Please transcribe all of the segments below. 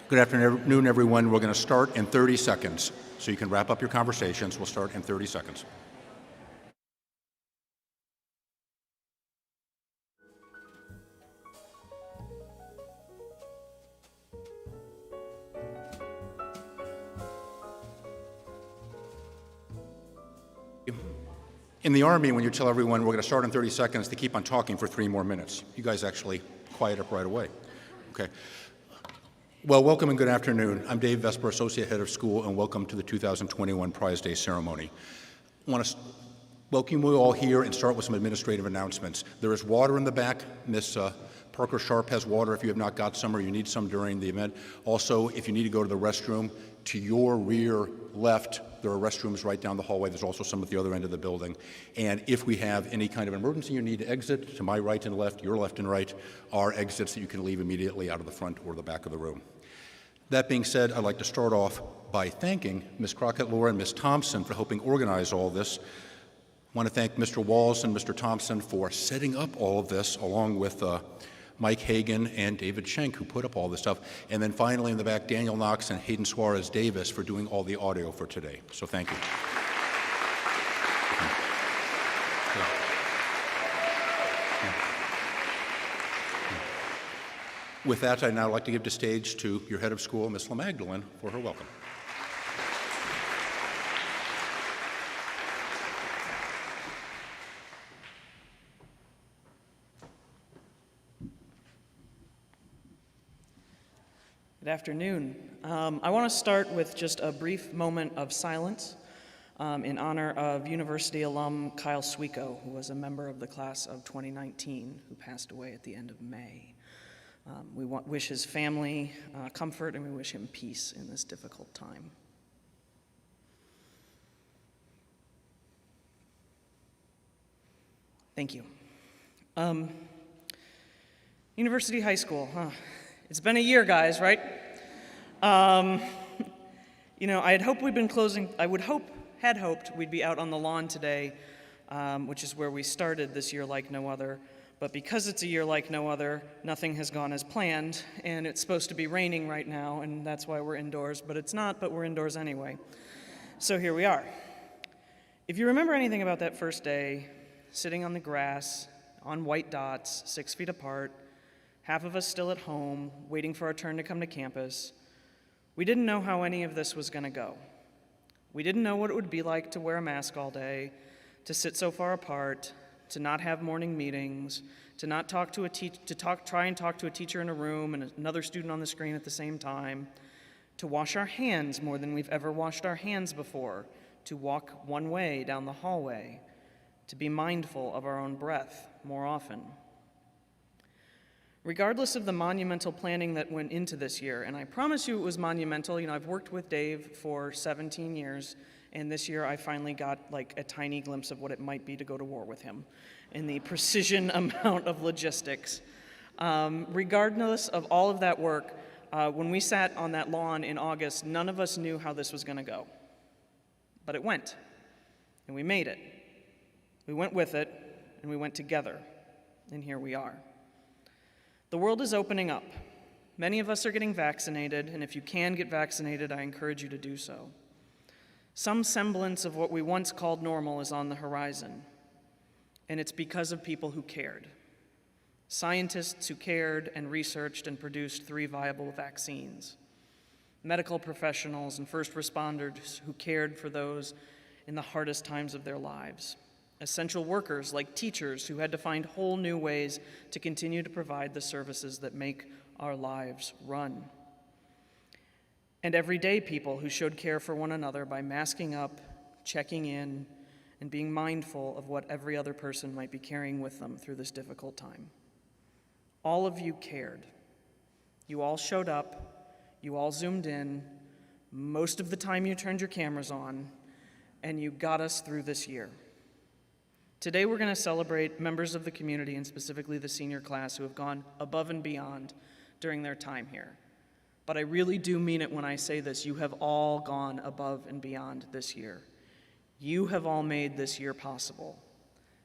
Good afternoon, everyone. We're going to start in 30 seconds, so you can wrap up your conversations. We'll start in 30 seconds. In the Army, when you tell everyone we're going to start in 30 seconds, they keep on talking for 3 more minutes. You guys actually quiet up right away. Okay. Well, welcome and good afternoon. I'm Dave Vesper, Associate Head of School, and welcome to the 2021 Prize Day ceremony. I want to welcome you all here and start with some administrative announcements. There is water in the back. Miss Parker Sharp has water if you have not got some or you need some during the event. Also, if you need to go to the restroom, to your rear left, there are restrooms right down the hallway. There's also some at the other end of the building. And if we have any kind of emergency you need to exit, to my right and left, your left and right, are exits that you can leave immediately out of the front or the back of the room. That being said, I'd like to start off by thanking Ms. Crockett-Laura and Ms. Thompson for helping organize all this. I want to thank Mr. Walls and Mr. Thompson for setting up all of this, along with Mike Hagan and David Schenk, who put up all this stuff. And then finally in the back, Daniel Knox and Hayden Suarez Davis for doing all the audio for today. So thank you. With that, I'd now like to give the stage to your head of school, Ms. LaMagdalene, for her welcome. Good afternoon. I want to start with just a brief moment of silence in honor of university alum Kyle Suiko, who was a member of the class of 2019, who passed away at the end of May. We wish his family comfort, and we wish him peace in this difficult time. Thank you. University High School, huh? It's been a year, guys, right? You know, I had hoped we'd be out on the lawn today, which is where we started this year like no other. But because it's a year like no other, nothing has gone as planned, and it's supposed to be raining right now, and that's why we're indoors, but it's not, but we're indoors anyway. So here we are. If you remember anything about that first day, sitting on the grass, on white dots, 6 feet apart, half of us still at home, waiting for our turn to come to campus, we didn't know how any of this was going to go. We didn't know what it would be like to wear a mask all day, to sit so far apart, to not have morning meetings, to not talk to try and talk to a teacher in a room and another student on the screen at the same time, to wash our hands more than we've ever washed our hands before, to walk one way down the hallway, to be mindful of our own breath more often. Regardless of the monumental planning that went into this year, and I promise you it was monumental. You know, I've worked with Dave for 17 years, and this year I finally got like a tiny glimpse of what it might be to go to war with him in the precision amount of logistics. Regardless of all of that work, when we sat on that lawn in August, none of us knew how this was going to go. But it went, and we made it. We went with it, and we went together, and here we are. The world is opening up. Many of us are getting vaccinated, and if you can get vaccinated, I encourage you to do so. Some semblance of what we once called normal is on the horizon, and it's because of people who cared. Scientists who cared and researched and produced 3 viable vaccines. Medical professionals and first responders who cared for those in the hardest times of their lives. Essential workers like teachers who had to find whole new ways to continue to provide the services that make our lives run. And everyday people who showed care for one another by masking up, checking in, and being mindful of what every other person might be carrying with them through this difficult time. All of you cared. You all showed up, you all zoomed in, most of the time you turned your cameras on, and you got us through this year. Today we're going to celebrate members of the community, and specifically the senior class, who have gone above and beyond during their time here. But I really do mean it when I say this. You have all gone above and beyond this year. You have all made this year possible,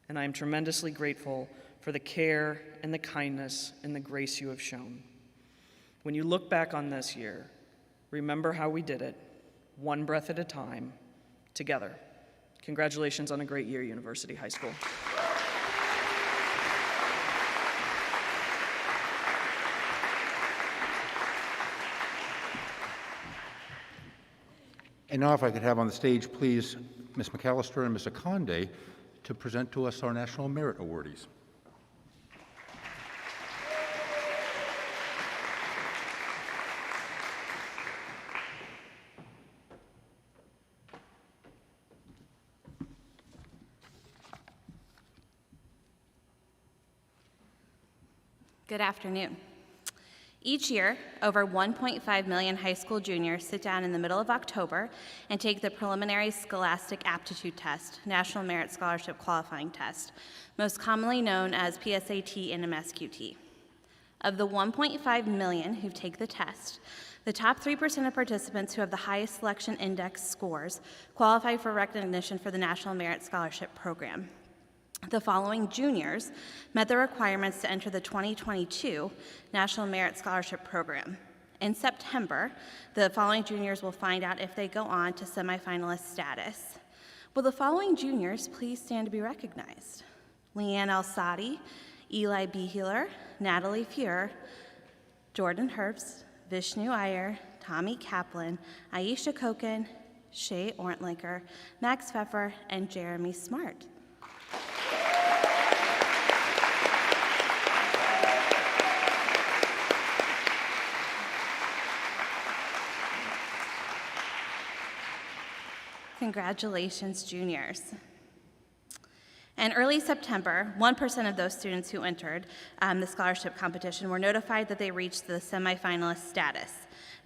and I am tremendously grateful for the care and the kindness and the grace you have shown. When you look back on this year, Remember how we did it, one breath at a time, together. Congratulations on a great year, University High School. And now if I could have on the stage, please, Ms. McAllister and Ms. Akonde to present to us our National Merit Awardees. Good afternoon. Each year, over 1.5 million high school juniors sit down in the middle of October and take the preliminary Scholastic Aptitude Test, National Merit Scholarship Qualifying Test, most commonly known as PSAT and MSQT. Of the 1.5 million who take the test, the top 3% of participants who have the highest selection index scores qualify for recognition for the National Merit Scholarship Program. The following juniors met the requirements to enter the 2022 National Merit Scholarship Program. In September, the following juniors will find out if they go on to semifinalist status. Will the following juniors please stand to be recognized? Leanne Alsadi, Eli Beheeler, Natalie Fuhr, Jordan Herbst, Vishnu Iyer, Tommy Kaplan, Aisha Koken, Shay Orntlicker, Max Pfeffer, and Jeremy Smart. Congratulations, juniors. In early September, 1% of those students who entered the scholarship competition were notified that they reached the semifinalist status.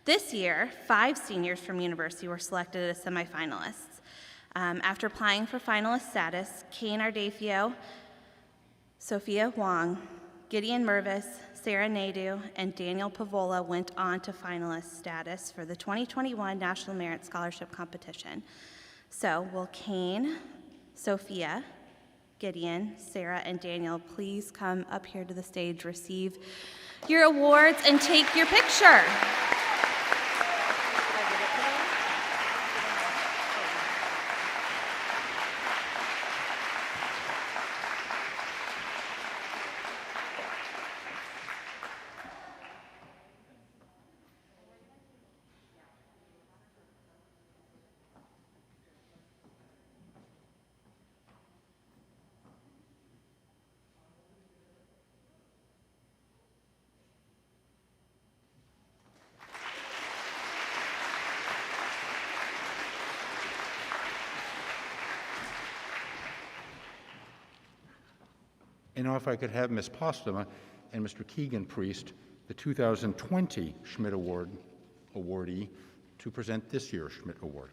This year, 5 seniors from university were selected as semifinalists. After applying for finalist status, Kane Ardafio, Sophia Huang, Gideon Mervis, Sarah Naidu, and Daniel Pavola went on to finalist status for the 2021 National Merit Scholarship Competition. So will Kane, Sophia, Gideon, Sarah, and Daniel please come up here to the stage, receive your awards, and take your picture. And now if I could have Ms. Postuma and Mr. Keegan Priest, the 2020 Schmidt Award awardee, to present this year's Schmidt Award.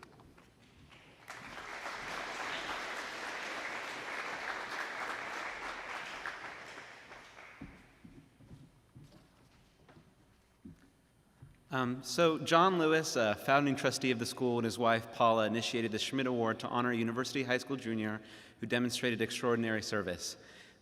So John Lewis, a founding trustee of the school, and his wife Paula initiated the Schmidt Award to honor a University High School junior who demonstrated extraordinary service.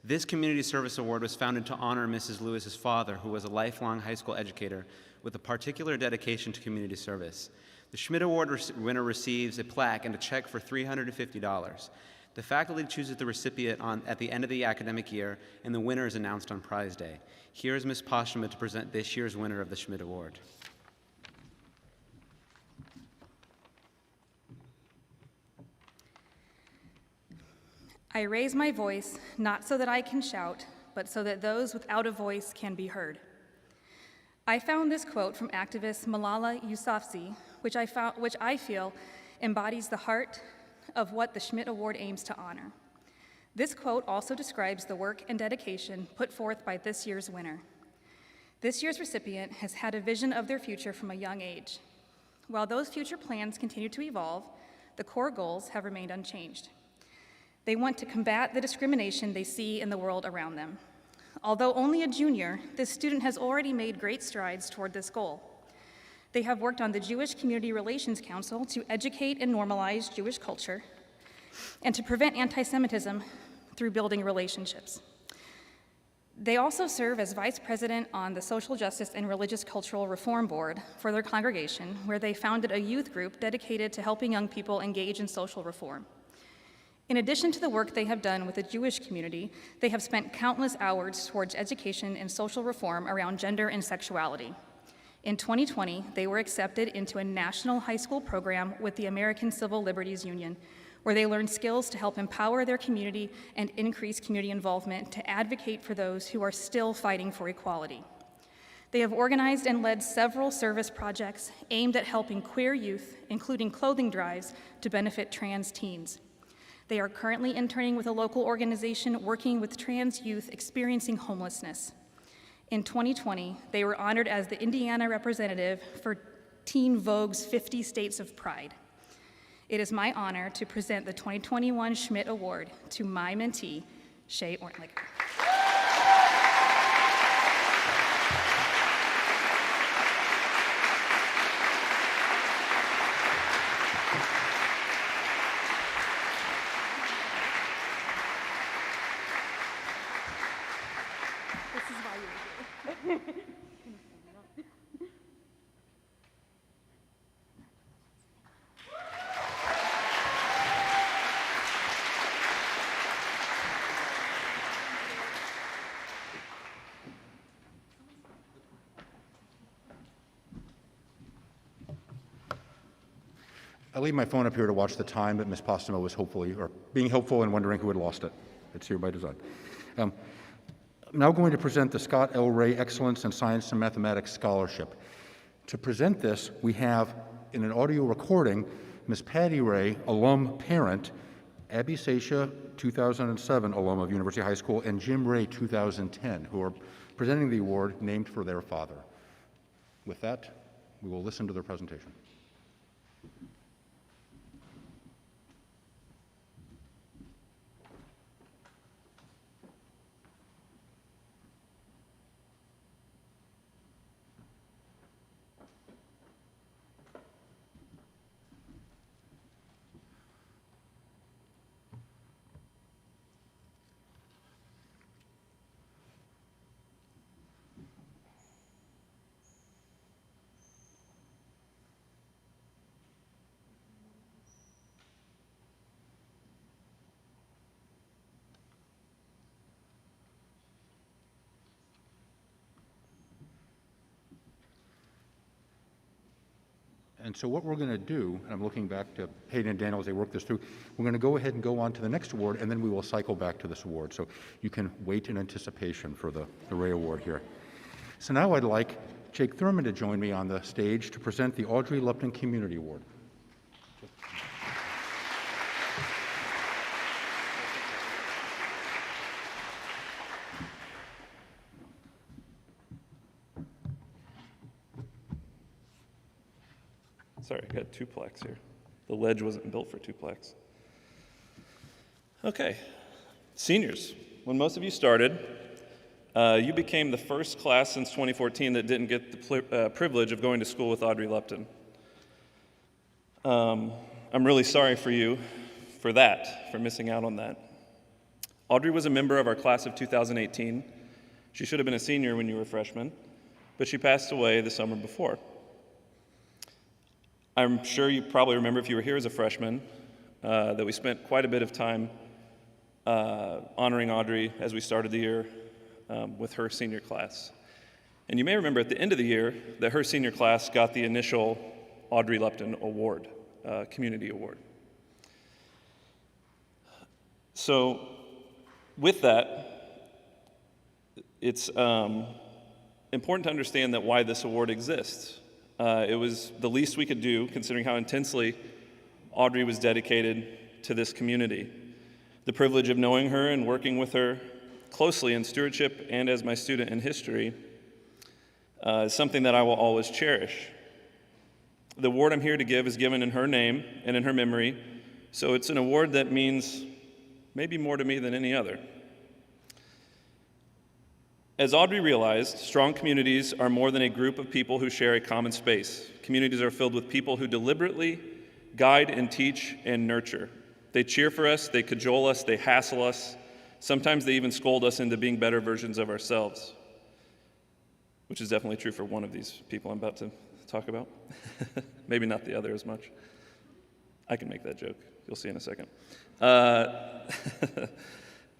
This Community Service Award was founded to honor Mrs. Lewis's father, who was a lifelong high school educator with a particular dedication to community service. The Schmidt Award winner receives a plaque and a check for $350. The faculty chooses the recipient at the end of the academic year, and the winner is announced on prize day. Here is Ms. Postuma to present this year's winner of the Schmidt Award. I raise my voice, not so that I can shout, but so that those without a voice can be heard. I found this quote from activist Malala Yousafzai, which I feel embodies the heart of what the Schmidt Award aims to honor. This quote also describes the work and dedication put forth by this year's winner. This year's recipient has had a vision of their future from a young age. While those future plans continue to evolve, the core goals have remained unchanged. They want to combat the discrimination they see in the world around them. Although only a junior, this student has already made great strides toward this goal. They have worked on the Jewish Community Relations Council to educate and normalize Jewish culture and to prevent anti-Semitism through building relationships. They also serve as vice president on the Social Justice and Religious Cultural Reform Board for their congregation, where they founded a youth group dedicated to helping young people engage in social reform. In addition to the work they have done with the Jewish community, they have spent countless hours towards education and social reform around gender and sexuality. In 2020, they were accepted into a national high school program with the American Civil Liberties Union, where they learned skills to help empower their community and increase community involvement to advocate for those who are still fighting for equality. They have organized and led several service projects aimed at helping queer youth, including clothing drives, to benefit trans teens. They are currently interning with a local organization working with trans youth experiencing homelessness. In 2020, they were honored as the Indiana representative for Teen Vogue's 50 States of Pride. It is my honor to present the 2021 Schmidt Award to my mentee, Shay Ortlicker. This is why you're here. I leave my phone up here to watch the time, but Ms. Postuma was being helpful and wondering who had lost it. It's here by design. I'm now going to present the Scott L. Ray Excellence in Science and Mathematics Scholarship. To present this, we have, in an audio recording, Ms. Patty Ray, alum parent, Abby Sasha, 2007 alum of University High School, and Jim Ray, 2010, who are presenting the award named for their father. With that, we will listen to their presentation. And so what we're going to do, and I'm looking back to Hayden and Daniel as they work this through, we're going to go ahead and go on to the next award, and then we will cycle back to this award. So you can wait in anticipation for the Ray Award here. So now I'd like Jake Thurman to join me on the stage to present the Audrey Lupton Community Award. Sorry, I got two plaques here. The ledge wasn't built for two plaques. Okay, seniors, when most of you started, you became the first class since 2014 that didn't get the privilege of going to school with Audrey Lupton. I'm really sorry for you for that, for missing out on that. Audrey was a member of our class of 2018. She should have been a senior when you were a freshman, but she passed away the summer before. I'm sure you probably remember, if you were here as a freshman, that we spent quite a bit of time honoring Audrey as we started the year with her senior class. And you may remember at the end of the year that her senior class got the initial Audrey Lupton Award, Community Award. So with that, it's important to understand that why this award exists. It was the least we could do, considering how intensely Audrey was dedicated to this community. The privilege of knowing her and working with her closely in stewardship and as my student in history is something that I will always cherish. The award I'm here to give is given in her name and in her memory, so it's an award that means maybe more to me than any other. As Audrey realized, strong communities are more than a group of people who share a common space. Communities are filled with people who deliberately guide and teach and nurture. They cheer for us, they cajole us, they hassle us, Sometimes they even scold us into being better versions of ourselves, which is definitely true for one of these people I'm about to talk about. Maybe not the other as much. I can make that joke. You'll see in a second.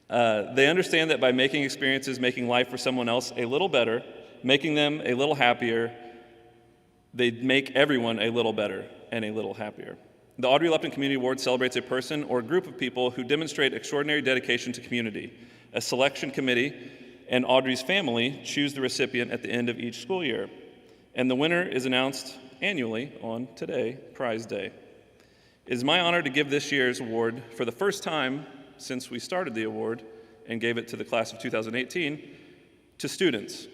They understand that by making experiences, making life for someone else a little better, making them a little happier, they make everyone a little better and a little happier. The Audrey Lupton Community Award celebrates a person or group of people who demonstrate extraordinary dedication to community. A selection committee and Audrey's family choose the recipient at the end of each school year, and the winner is announced annually on today, Prize Day. It is my honor to give this year's award for the first time since we started the award and gave it to the class of 2018 to students,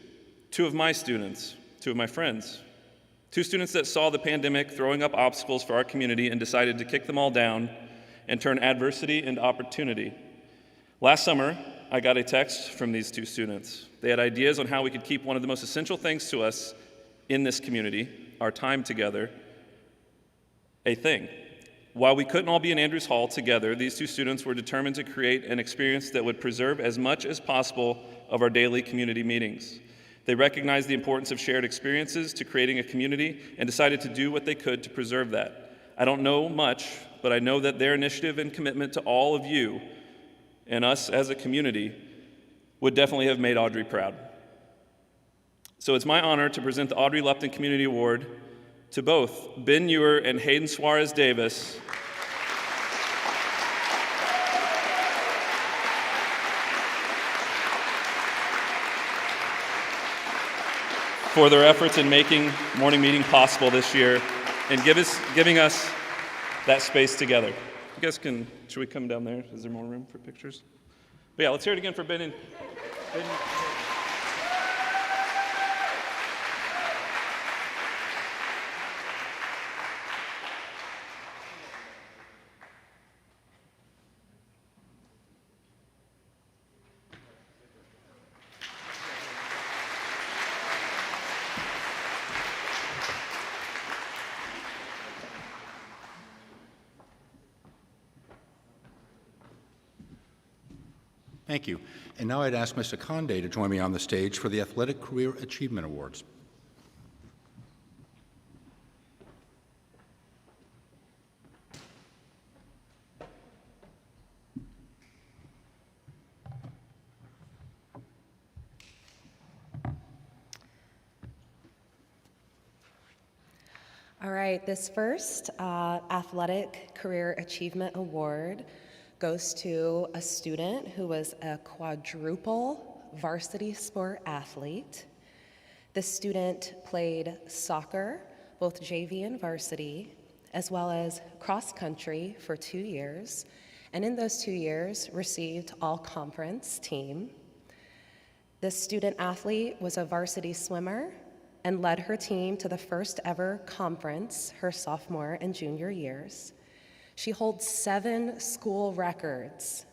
two of my students, two of my friends, two students that saw the pandemic throwing up obstacles for our community and decided to kick them all down and turn adversity into opportunity. Last summer, I got a text from these two students. They had ideas on how we could keep one of the most essential things to us in this community, our time together, a thing. While we couldn't all be in Andrews Hall together, these two students were determined to create an experience that would preserve as much as possible of our daily community meetings. They recognized the importance of shared experiences to creating a community and decided to do what they could to preserve that. I don't know much, but I know that their initiative and commitment to all of you and us as a community would definitely have made Audrey proud. So it's my honor to present the Audrey Lupton Community Award to both Ben Ewer and Hayden Suarez Davis for their efforts in making morning meeting possible this year and giving us that space together. You guys should we come down there? Is there more room for pictures? But yeah, let's hear it again for Ben and Ben. Thank you. And now I'd ask Mr. Conde to join me on the stage for the Athletic Career Achievement Awards. All right, this first Athletic Career Achievement Award goes to a student who was a quadruple varsity sport athlete. This student played soccer, both JV and varsity, as well as cross country for 2 years, and in those 2 years received all-conference team. This student athlete was a varsity swimmer and led her team to the first ever conference her sophomore and junior years. She holds 7 school records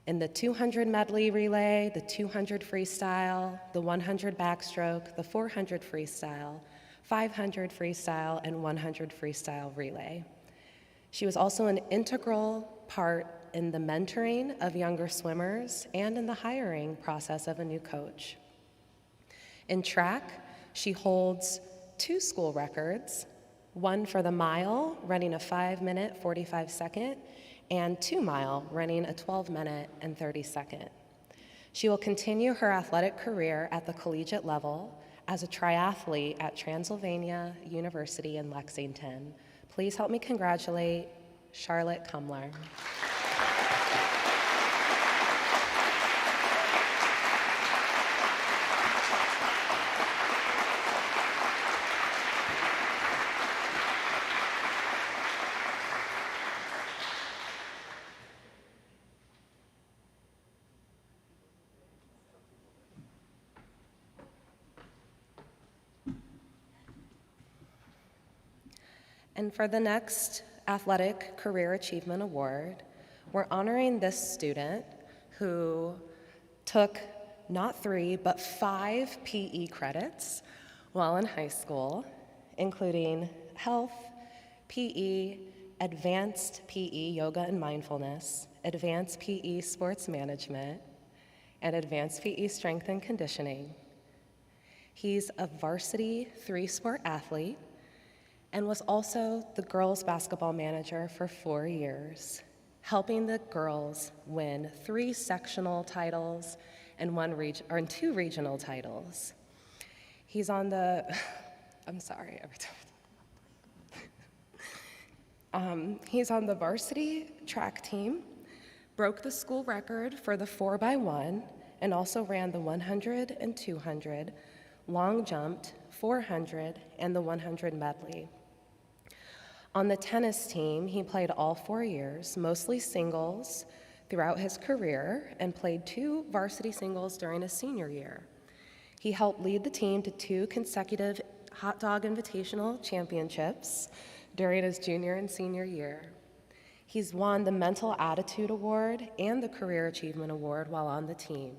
in the 200 medley relay, the 200 freestyle, the 100 backstroke, the 400 freestyle, 500 freestyle, and 100 freestyle relay. She was also an integral part in the mentoring of younger swimmers and in the hiring process of a new coach. In track, she holds 2 school records, one for the mile, running a 5-minute, 45-second, and 2 mile, running a 12-minute and 30-second. She will continue her athletic career at the collegiate level as a triathlete at Transylvania University in Lexington. Please help me congratulate Charlotte Kumler. And for the next Athletic Career Achievement Award, we're honoring this student who took not 3, but 5 PE credits while in high school, including health, PE, advanced PE, yoga and mindfulness, Advanced PE Sports Management, and Advanced PE Strength and Conditioning. He's a varsity 3-sport athlete and was also the girls' basketball manager for 4 years, helping the girls win 3 sectional titles and 2 regional titles. He's on the, I'm sorry, every time. He's on the varsity track team, broke the school record for the 4x1, and also ran the 100 and 200, long jumped, 400, and the 100 medley. On the tennis team, he played all 4 years, mostly singles throughout his career, and played 2 varsity singles during his senior year. He helped lead the team to 2 consecutive Hot Dog Invitational championships during his junior and senior year. He's won the Mental Attitude Award and the Career Achievement Award while on the team.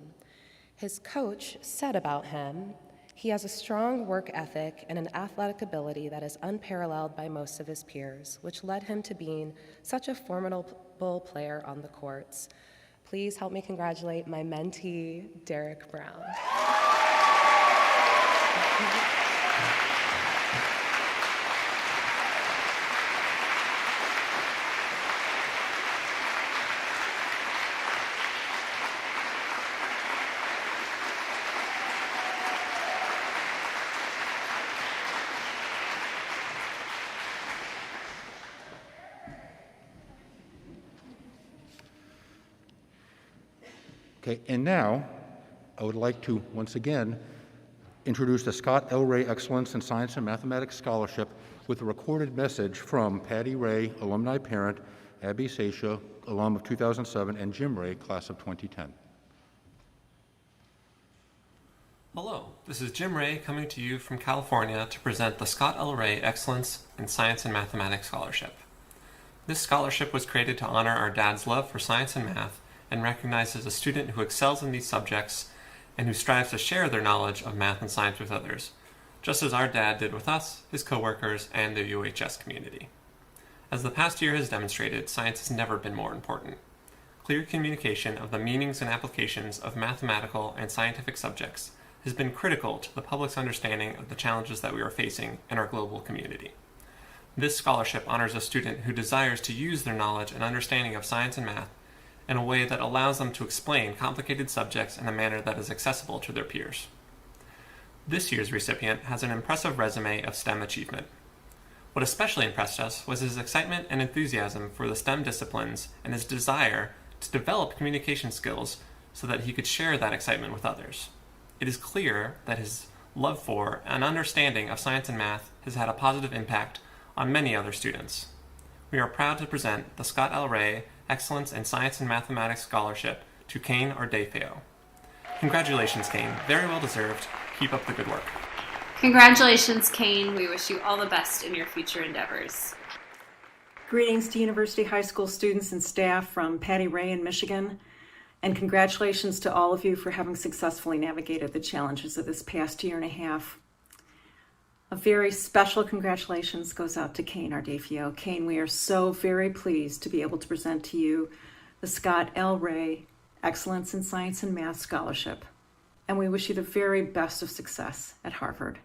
His coach said about him, "He has a strong work ethic and an athletic ability that is unparalleled by most of his peers, which led him to being such a formidable player on the courts." Please help me congratulate my mentee, Derek Brown. Okay, and now I would like to once again introduce the Scott L. Ray Excellence in Science and Mathematics Scholarship with a recorded message from Patty Ray, alumni parent, Abby Sasha, alum of 2007, and Jim Ray, class of 2010. Hello, this is Jim Ray coming to you from California to present the Scott L. Ray Excellence in Science and Mathematics Scholarship. This scholarship was created to honor our dad's love for science and math and recognizes a student who excels in these subjects and who strives to share their knowledge of math and science with others, just as our dad did with us, his coworkers, and the UHS community. As the past year has demonstrated, science has never been more important. Clear communication of the meanings and applications of mathematical and scientific subjects has been critical to the public's understanding of the challenges that we are facing in our global community. This scholarship honors a student who desires to use their knowledge and understanding of science and math in a way that allows them to explain complicated subjects in a manner that is accessible to their peers. This year's recipient has an impressive resume of STEM achievement. What especially impressed us was his excitement and enthusiasm for the STEM disciplines and his desire to develop communication skills so that he could share that excitement with others. It is clear that his love for and understanding of science and math has had a positive impact on many other students. We are proud to present the Scott L. Ray Excellence in Science and Mathematics Scholarship to Kane Ardefeo. Congratulations, Kane. Very well deserved. Keep up the good work. Congratulations, Kane. We wish you all the best in your future endeavors. Greetings to University High School students and staff from Patty Ray in Michigan, and congratulations to all of you for having successfully navigated the challenges of this past year and a half. A very special congratulations goes out to Kane Ardefeo. Kane, we are so very pleased to be able to present to you the Scott L. Ray Excellence in Science and Math Scholarship, and we wish you the very best of success at Harvard.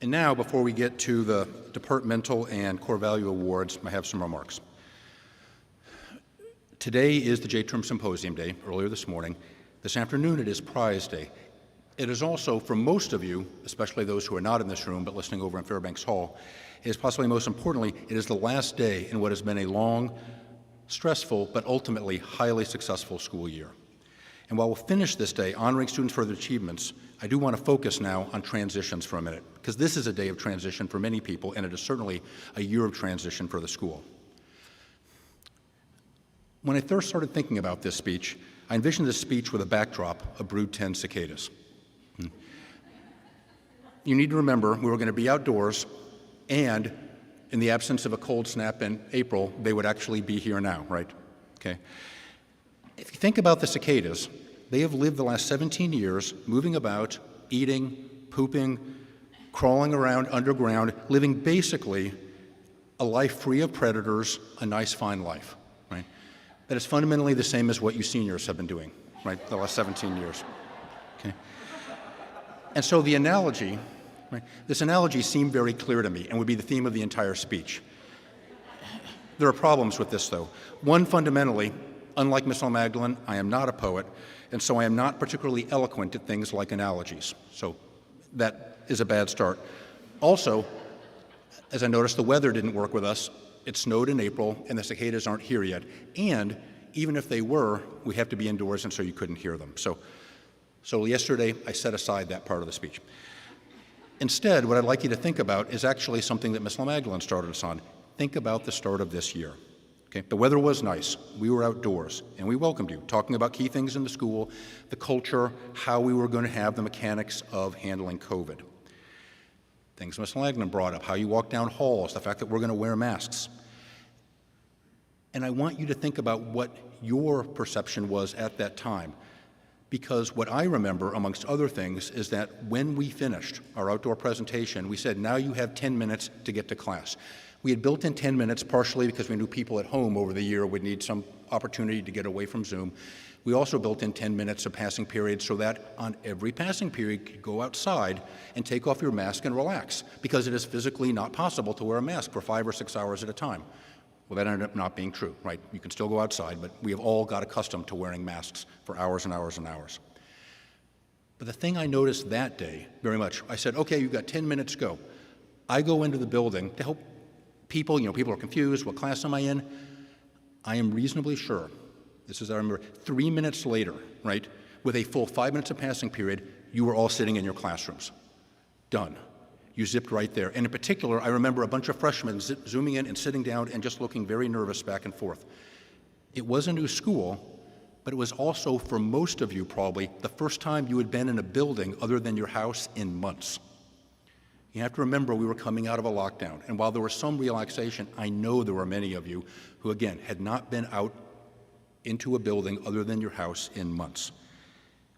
And now, before we get to the departmental and core value awards, I have some remarks. Today is the J-Term Symposium Day, earlier this morning. This afternoon it is Prize Day. It is also, for most of you, especially those who are not in this room but listening over in Fairbanks Hall, it is possibly most importantly, it is the last day in what has been a long, stressful, but ultimately highly successful school year. And while we'll finish this day honoring students for their achievements, I do want to focus now on transitions for a minute, because this is a day of transition for many people, and it is certainly a year of transition for the school. When I first started thinking about this speech, I envisioned this speech with a backdrop of Brood 10 cicadas. You need to remember we were going to be outdoors, and in the absence of a cold snap in April, they would actually be here now, right? Okay. If you think about the cicadas, They have lived the last 17 years moving about, eating, pooping, crawling around underground, living basically a life free of predators, a nice, fine life, right? That is fundamentally the same as what you seniors have been doing, right, the last 17 years, okay? And so the analogy, right, this analogy seemed very clear to me and would be the theme of the entire speech. There are problems with this, though. One, fundamentally, unlike Miss O'Magdalene, I am not a poet, and so I am not particularly eloquent at things like analogies. So that is a bad start. Also, as I noticed, the weather didn't work with us. It snowed in April, and the cicadas aren't here yet. And even if they were, we have to be indoors, and so you couldn't hear them. So yesterday, I set aside that part of the speech. Instead, what I'd like you to think about is actually something that Miss O'Magdalene started us on. Think about the start of this year. Okay? The weather was nice. We were outdoors, and we welcomed you, talking about key things in the school, the culture, how we were going to have the mechanics of handling COVID. Things Miss O'Magdalene brought up, how you walk down halls, the fact that we're going to wear masks. And I want you to think about what your perception was at that time. Because what I remember, amongst other things, is that when we finished our outdoor presentation, we said, now you have 10 minutes to get to class. We had built in 10 minutes, partially because we knew people at home over the year would need some opportunity to get away from Zoom. We also built in 10 minutes of passing period so that on every passing period, you could go outside and take off your mask and relax, because it is physically not possible to wear a mask for 5 or 6 hours at a time. Well, that ended up not being true, right? You can still go outside, but we have all got accustomed to wearing masks for hours and hours and hours. But the thing I noticed that day very much, I said, okay, you've got 10 minutes, go. I go into the building to help people, people are confused, what class am I in? I am reasonably sure, this is, I remember, 3 minutes later, right, with a full 5 minutes of passing period, you were all sitting in your classrooms. Done. You zipped right there. And in particular, I remember a bunch of freshmen zooming in and sitting down and just looking very nervous back and forth. It was a new school, but it was also, for most of you probably, the first time you had been in a building other than your house in months. You have to remember we were coming out of a lockdown, and while there was some relaxation, I know there were many of you who, again, had not been out into a building other than your house in months.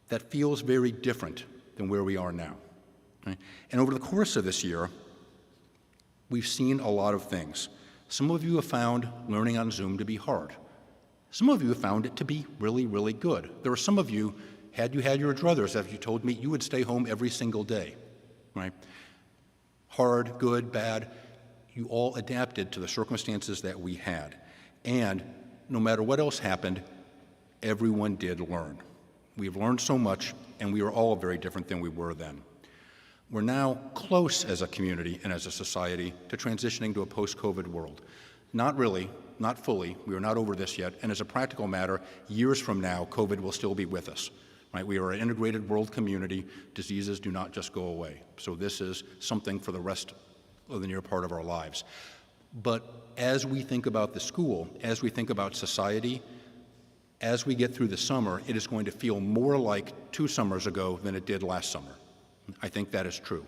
That feels very different than where we are now. Right? And over the course of this year, we've seen a lot of things. Some of you have found learning on Zoom to be hard. Some of you have found it to be really, really good. There were some of you, had you had your druthers, as you told me, you would stay home every single day, right? Hard, good, bad, you all adapted to the circumstances that we had. And no matter what else happened, everyone did learn. We've learned so much, and we are all very different than we were then. We're now close as a community and as a society to transitioning to a post-COVID world. Not really, not fully, we are not over this yet, and as a practical matter, years from now, COVID will still be with us. Right? We are an integrated world community. Diseases do not just go away. So this is something for the rest of the near part of our lives. But as we think about the school, as we think about society, as we get through the summer, it is going to feel more like 2 summers ago than it did last summer. I think that is true.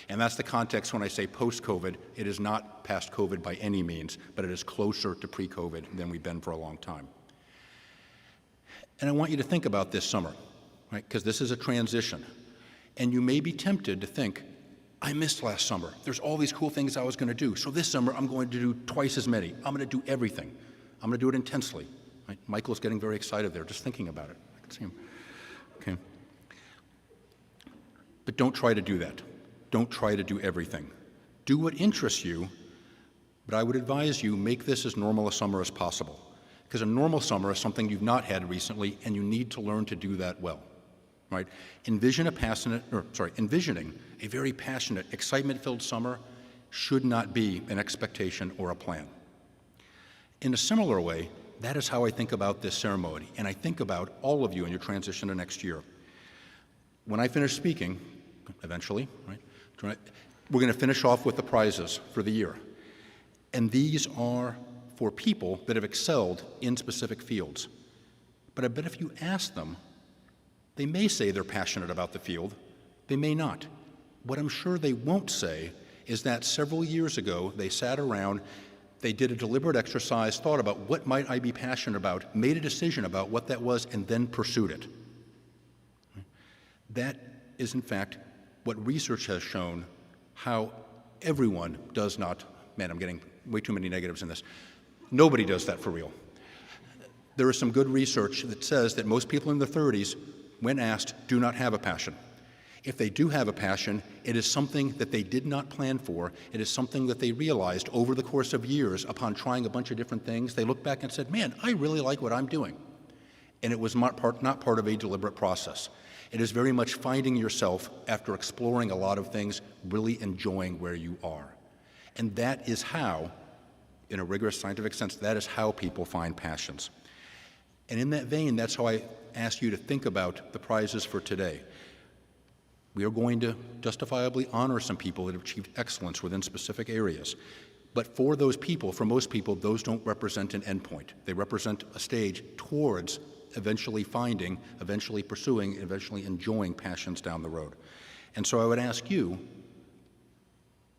And that's the context when I say post-COVID. It is not past COVID by any means, but it is closer to pre-COVID than we've been for a long time. And I want you to think about this summer, right? Because this is a transition. And you may be tempted to think, I missed last summer. There's all these cool things I was going to do. So this summer, I'm going to do twice as many. I'm going to do everything. I'm going to do it intensely. Right? Michael's getting very excited there, just thinking about it. I can see him. Okay. But don't try to do that. Don't try to do everything. Do what interests you, but I would advise you make this as normal a summer as possible. Because a normal summer is something you've not had recently, and you need to learn to do that well. Right? Envisioning a very passionate, excitement-filled summer should not be an expectation or a plan. In a similar way, that is how I think about this ceremony, and I think about all of you in your transition to next year. When I finish speaking, eventually, right, we're going to finish off with the prizes for the year. And these are for people that have excelled in specific fields. But I bet if you ask them, they may say they're passionate about the field. They may not. What I'm sure they won't say is that several years ago, they sat around, they did a deliberate exercise, thought about what might I be passionate about, made a decision about what that was, and then pursued it. That is, in fact, what research has shown how everyone does not, man, I'm getting way too many negatives in this. Nobody does that for real. There is some good research that says that most people in their 30s, when asked, do not have a passion. If they do have a passion, it is something that they did not plan for. It is something that they realized over the course of years upon trying a bunch of different things. They looked back and said, man, I really like what I'm doing. And it was not part of a deliberate process. It is very much finding yourself, after exploring a lot of things, really enjoying where you are. And that is how, in a rigorous scientific sense, that is how people find passions. And in that vein, that's how I ask you to think about the prizes for today. We are going to justifiably honor some people that have achieved excellence within specific areas. But for those people, for most people, those don't represent an endpoint. They represent a stage towards eventually finding, eventually pursuing, eventually enjoying passions down the road. And so I would ask you,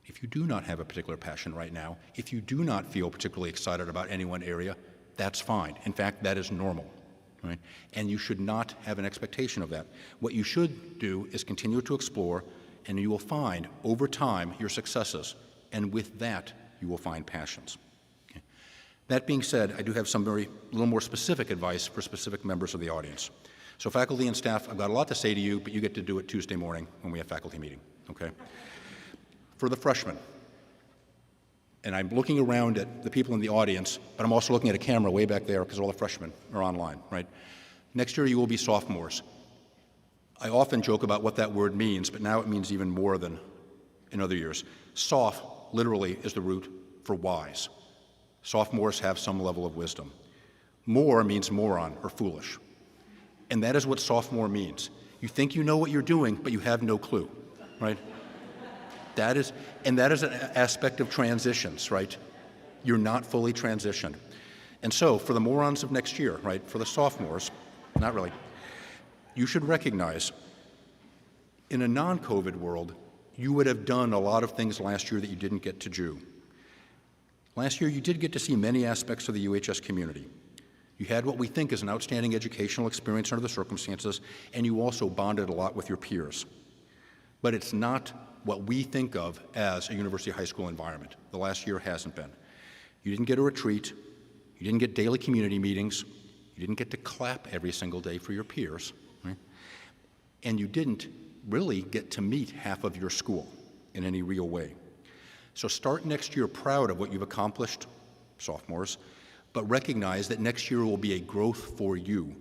if you do not have a particular passion right now, if you do not feel particularly excited about any one area, that's fine. In fact, that is normal. Right? And you should not have an expectation of that. What you should do is continue to explore, and you will find over time your successes, and with that, you will find passions. Okay? That being said, I do have some little more specific advice for specific members of the audience. So faculty and staff, I've got a lot to say to you, but you get to do it Tuesday morning when we have faculty meeting, okay? For the freshmen, and I'm looking around at the people in the audience, but I'm also looking at a camera way back there because all the freshmen are online, right? Next year you will be sophomores. I often joke about what that word means, but now it means even more than in other years. Soph literally is the root for wise. Sophomores have some level of wisdom. More means moron or foolish. And that is what sophomore means. You think you know what you're doing, but you have no clue, right? That is an aspect of transitions, right? You're not fully transitioned. And so for the morons of next year, right, for the sophomores, not really, you should recognize in a non-COVID world, you would have done a lot of things last year that you didn't get to do. Last year, you did get to see many aspects of the UHS community. You had what we think is an outstanding educational experience under the circumstances, and you also bonded a lot with your peers. But it's not what we think of as a university high school environment. The last year hasn't been. You didn't get a retreat. You didn't get daily community meetings. You didn't get to clap every single day for your peers. Right? And you didn't really get to meet half of your school in any real way. So start next year proud of what you've accomplished, sophomores, but recognize that next year will be a growth for you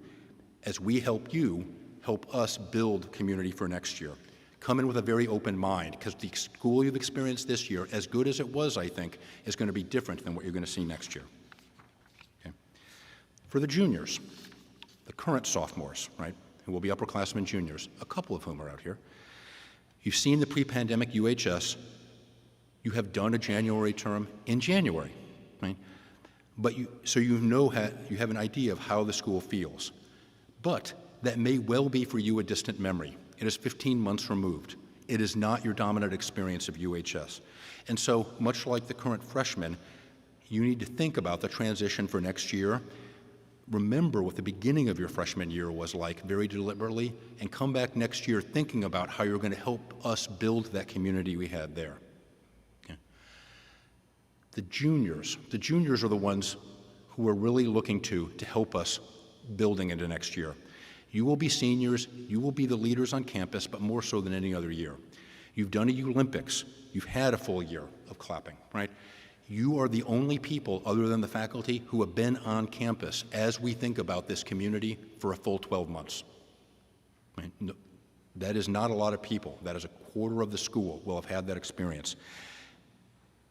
as we help you help us build community for next year. Come in with a very open mind, because the school you've experienced this year, as good as it was, I think, is going to be different than what you're going to see next year. Okay. For the juniors, the current sophomores, right, who will be upperclassmen juniors, a couple of whom are out here, you've seen the pre-pandemic UHS. You have done a January term in January, right? But so you have an idea of how the school feels. But that may well be for you a distant memory. It is 15 months removed. It is not your dominant experience of UHS. And so, much like the current freshmen, you need to think about the transition for next year. Remember what the beginning of your freshman year was like very deliberately, and come back next year thinking about how you're going to help us build that community we had there. Okay. The juniors are the ones who we're really looking to help us building into next year. You will be seniors, you will be the leaders on campus, but more so than any other year. You've done a Olympics, you've had a full year of clapping, right? You are the only people, other than the faculty, who have been on campus as we think about this community for a full 12 months. Right? No, that is not a lot of people. That is a quarter of the school will have had that experience.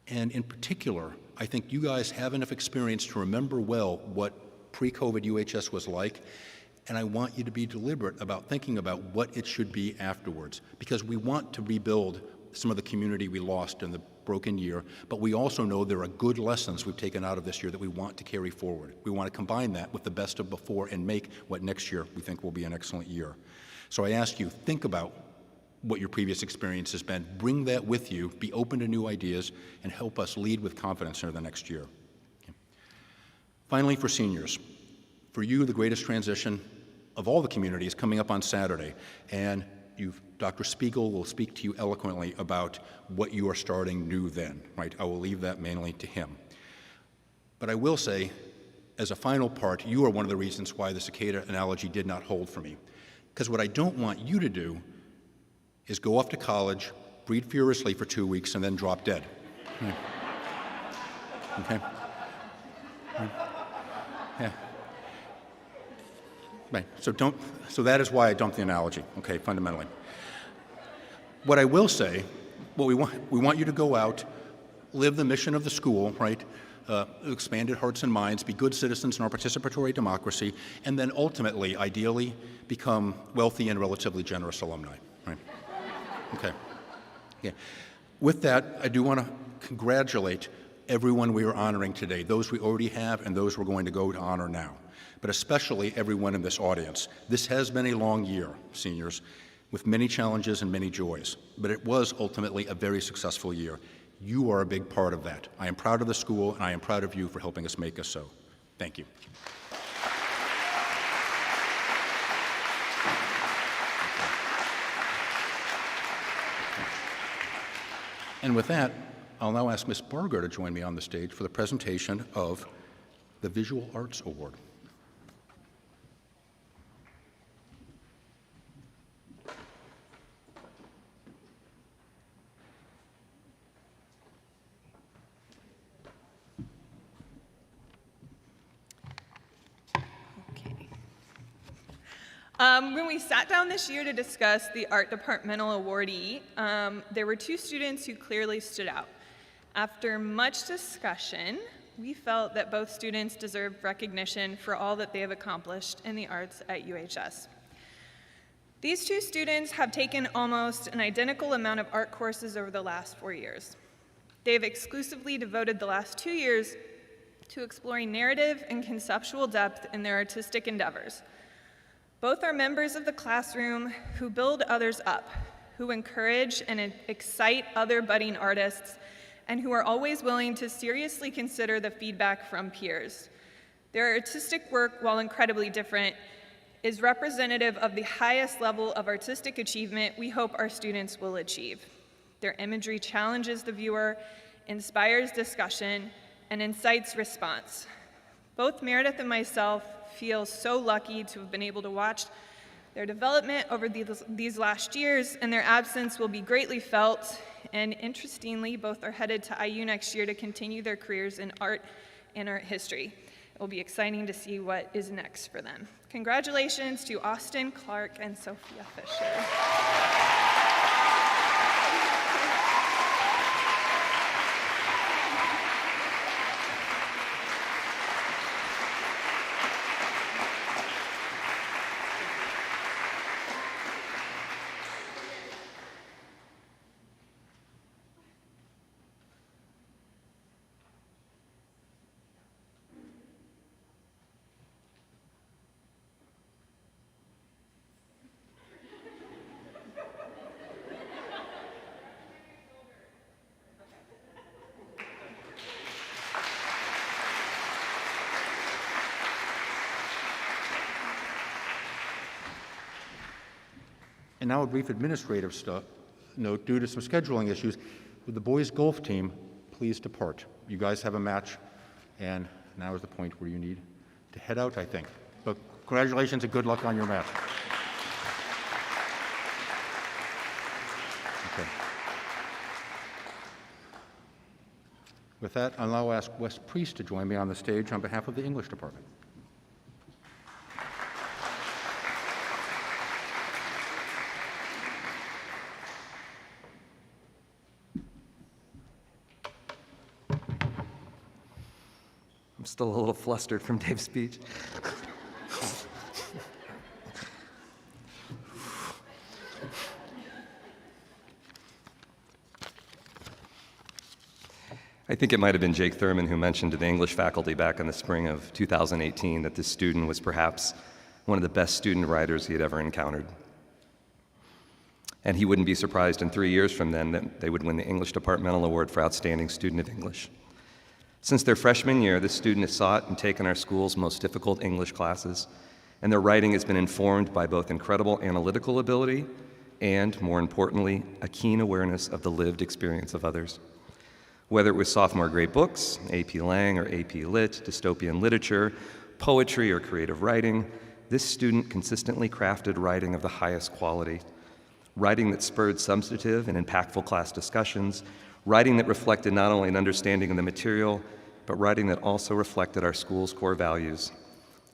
And in particular, I think you guys have enough experience to remember well what pre-COVID UHS was like. And I want you to be deliberate about thinking about what it should be afterwards, because we want to rebuild some of the community we lost in the broken year, but we also know there are good lessons we've taken out of this year that we want to carry forward. We want to combine that with the best of before and make what next year we think will be an excellent year. So I ask you, think about what your previous experience has been, bring that with you, be open to new ideas, and help us lead with confidence into the next year. Okay. Finally, for seniors, for you, the greatest transition of all the communities coming up on Saturday. And Dr. Spiegel will speak to you eloquently about what you are starting new then, right? I will leave that mainly to him. But I will say, as a final part, you are one of the reasons why the cicada analogy did not hold for me. Because what I don't want you to do is go off to college, breathe furiously for 2 weeks, and then drop dead. Okay? Yeah. Right. So that is why I dumped the analogy, okay, fundamentally. What I will say, we want you to go out, live the mission of the school, right? Expanded hearts and minds, be good citizens in our participatory democracy, and then ultimately, ideally, become wealthy and relatively generous alumni, right? Okay. Yeah. With that, I do want to congratulate everyone we are honoring today, those we already have and those we're going to go to honor now, but especially everyone in this audience. This has been a long year, seniors, with many challenges and many joys, but it was ultimately a very successful year. You are a big part of that. I am proud of the school, and I am proud of you for helping us make us so. Thank you. And with that, I'll now ask Ms. Barger to join me on the stage for the presentation of the Visual Arts Award. When we sat down this year to discuss the art departmental awardee, there were two students who clearly stood out. After much discussion, we felt that both students deserved recognition for all that they have accomplished in the arts at UHS. These two students have taken almost an identical amount of art courses over the last 4 years. They have exclusively devoted the last 2 years to exploring narrative and conceptual depth in their artistic endeavors. Both are members of the classroom who build others up, who encourage and excite other budding artists, and who are always willing to seriously consider the feedback from peers. Their artistic work, while incredibly different, is representative of the highest level of artistic achievement we hope our students will achieve. Their imagery challenges the viewer, inspires discussion, and incites response. Both Meredith and myself feel so lucky to have been able to watch their development over these last years, and their absence will be greatly felt. And interestingly, both are headed to IU next year to continue their careers in art and art history. It will be exciting to see what is next for them. Congratulations to Austin Clark and Sophia Fisher. And now a brief administrative note. Due to some scheduling issues, would the boys golf team please depart? You guys have a match, and now is the point where you need to head out, I think. But congratulations and good luck on your match. Okay. With that, I'll now ask Wes Priest to join me on the stage on behalf of the English department. I'm still a little flustered from Dave's speech. I think it might have been Jake Thurman who mentioned to the English faculty back in the spring of 2018 that this student was perhaps one of the best student writers he had ever encountered. And he wouldn't be surprised in 3 years from then that they would win the English Departmental Award for Outstanding Student of English. Since their freshman year, this student has sought and taken our school's most difficult English classes, and their writing has been informed by both incredible analytical ability and, more importantly, a keen awareness of the lived experience of others. Whether it was sophomore grade books, AP Lang or AP Lit, dystopian literature, poetry, or creative writing, this student consistently crafted writing of the highest quality. Writing that spurred substantive and impactful class discussions, writing that reflected not only an understanding of the material, but writing that also reflected our school's core values.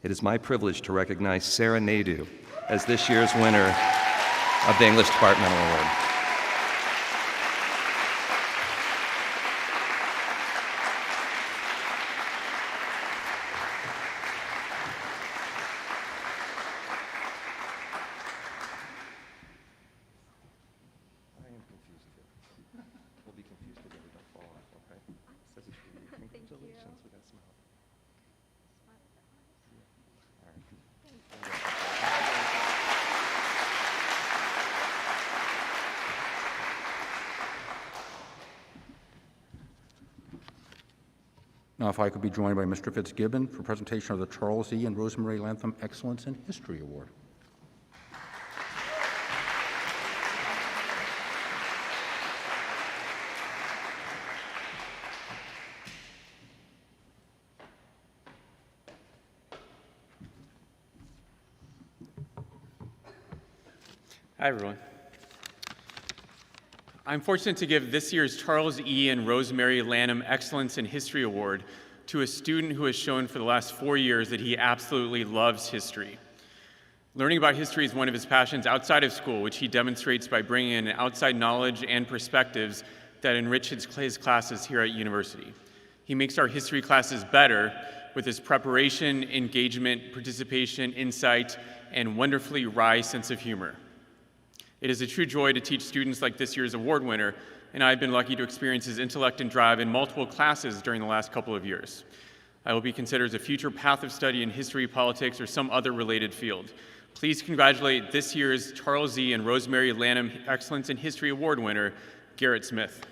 It is my privilege to recognize Sarah Naidu as this year's winner of the English Departmental Award. Now, if I could be joined by Mr. Fitzgibbon for presentation of the Charles E. and Rosemary Lantham Excellence in History Award. Hi, everyone. I'm fortunate to give this year's Charles E. and Rosemary Lanham Excellence in History Award to a student who has shown for the last 4 years that he absolutely loves history. Learning about history is one of his passions outside of school, which he demonstrates by bringing in outside knowledge and perspectives that enrich his classes here at university. He makes our history classes better with his preparation, engagement, participation, insight, and wonderfully wry sense of humor. It is a true joy to teach students like this year's award winner, and I've been lucky to experience his intellect and drive in multiple classes during the last couple of years. I hope he considers a future path of study in history, politics, or some other related field. Please congratulate this year's Charles E. and Rosemary Lanham Excellence in History Award winner, Garrett Smith.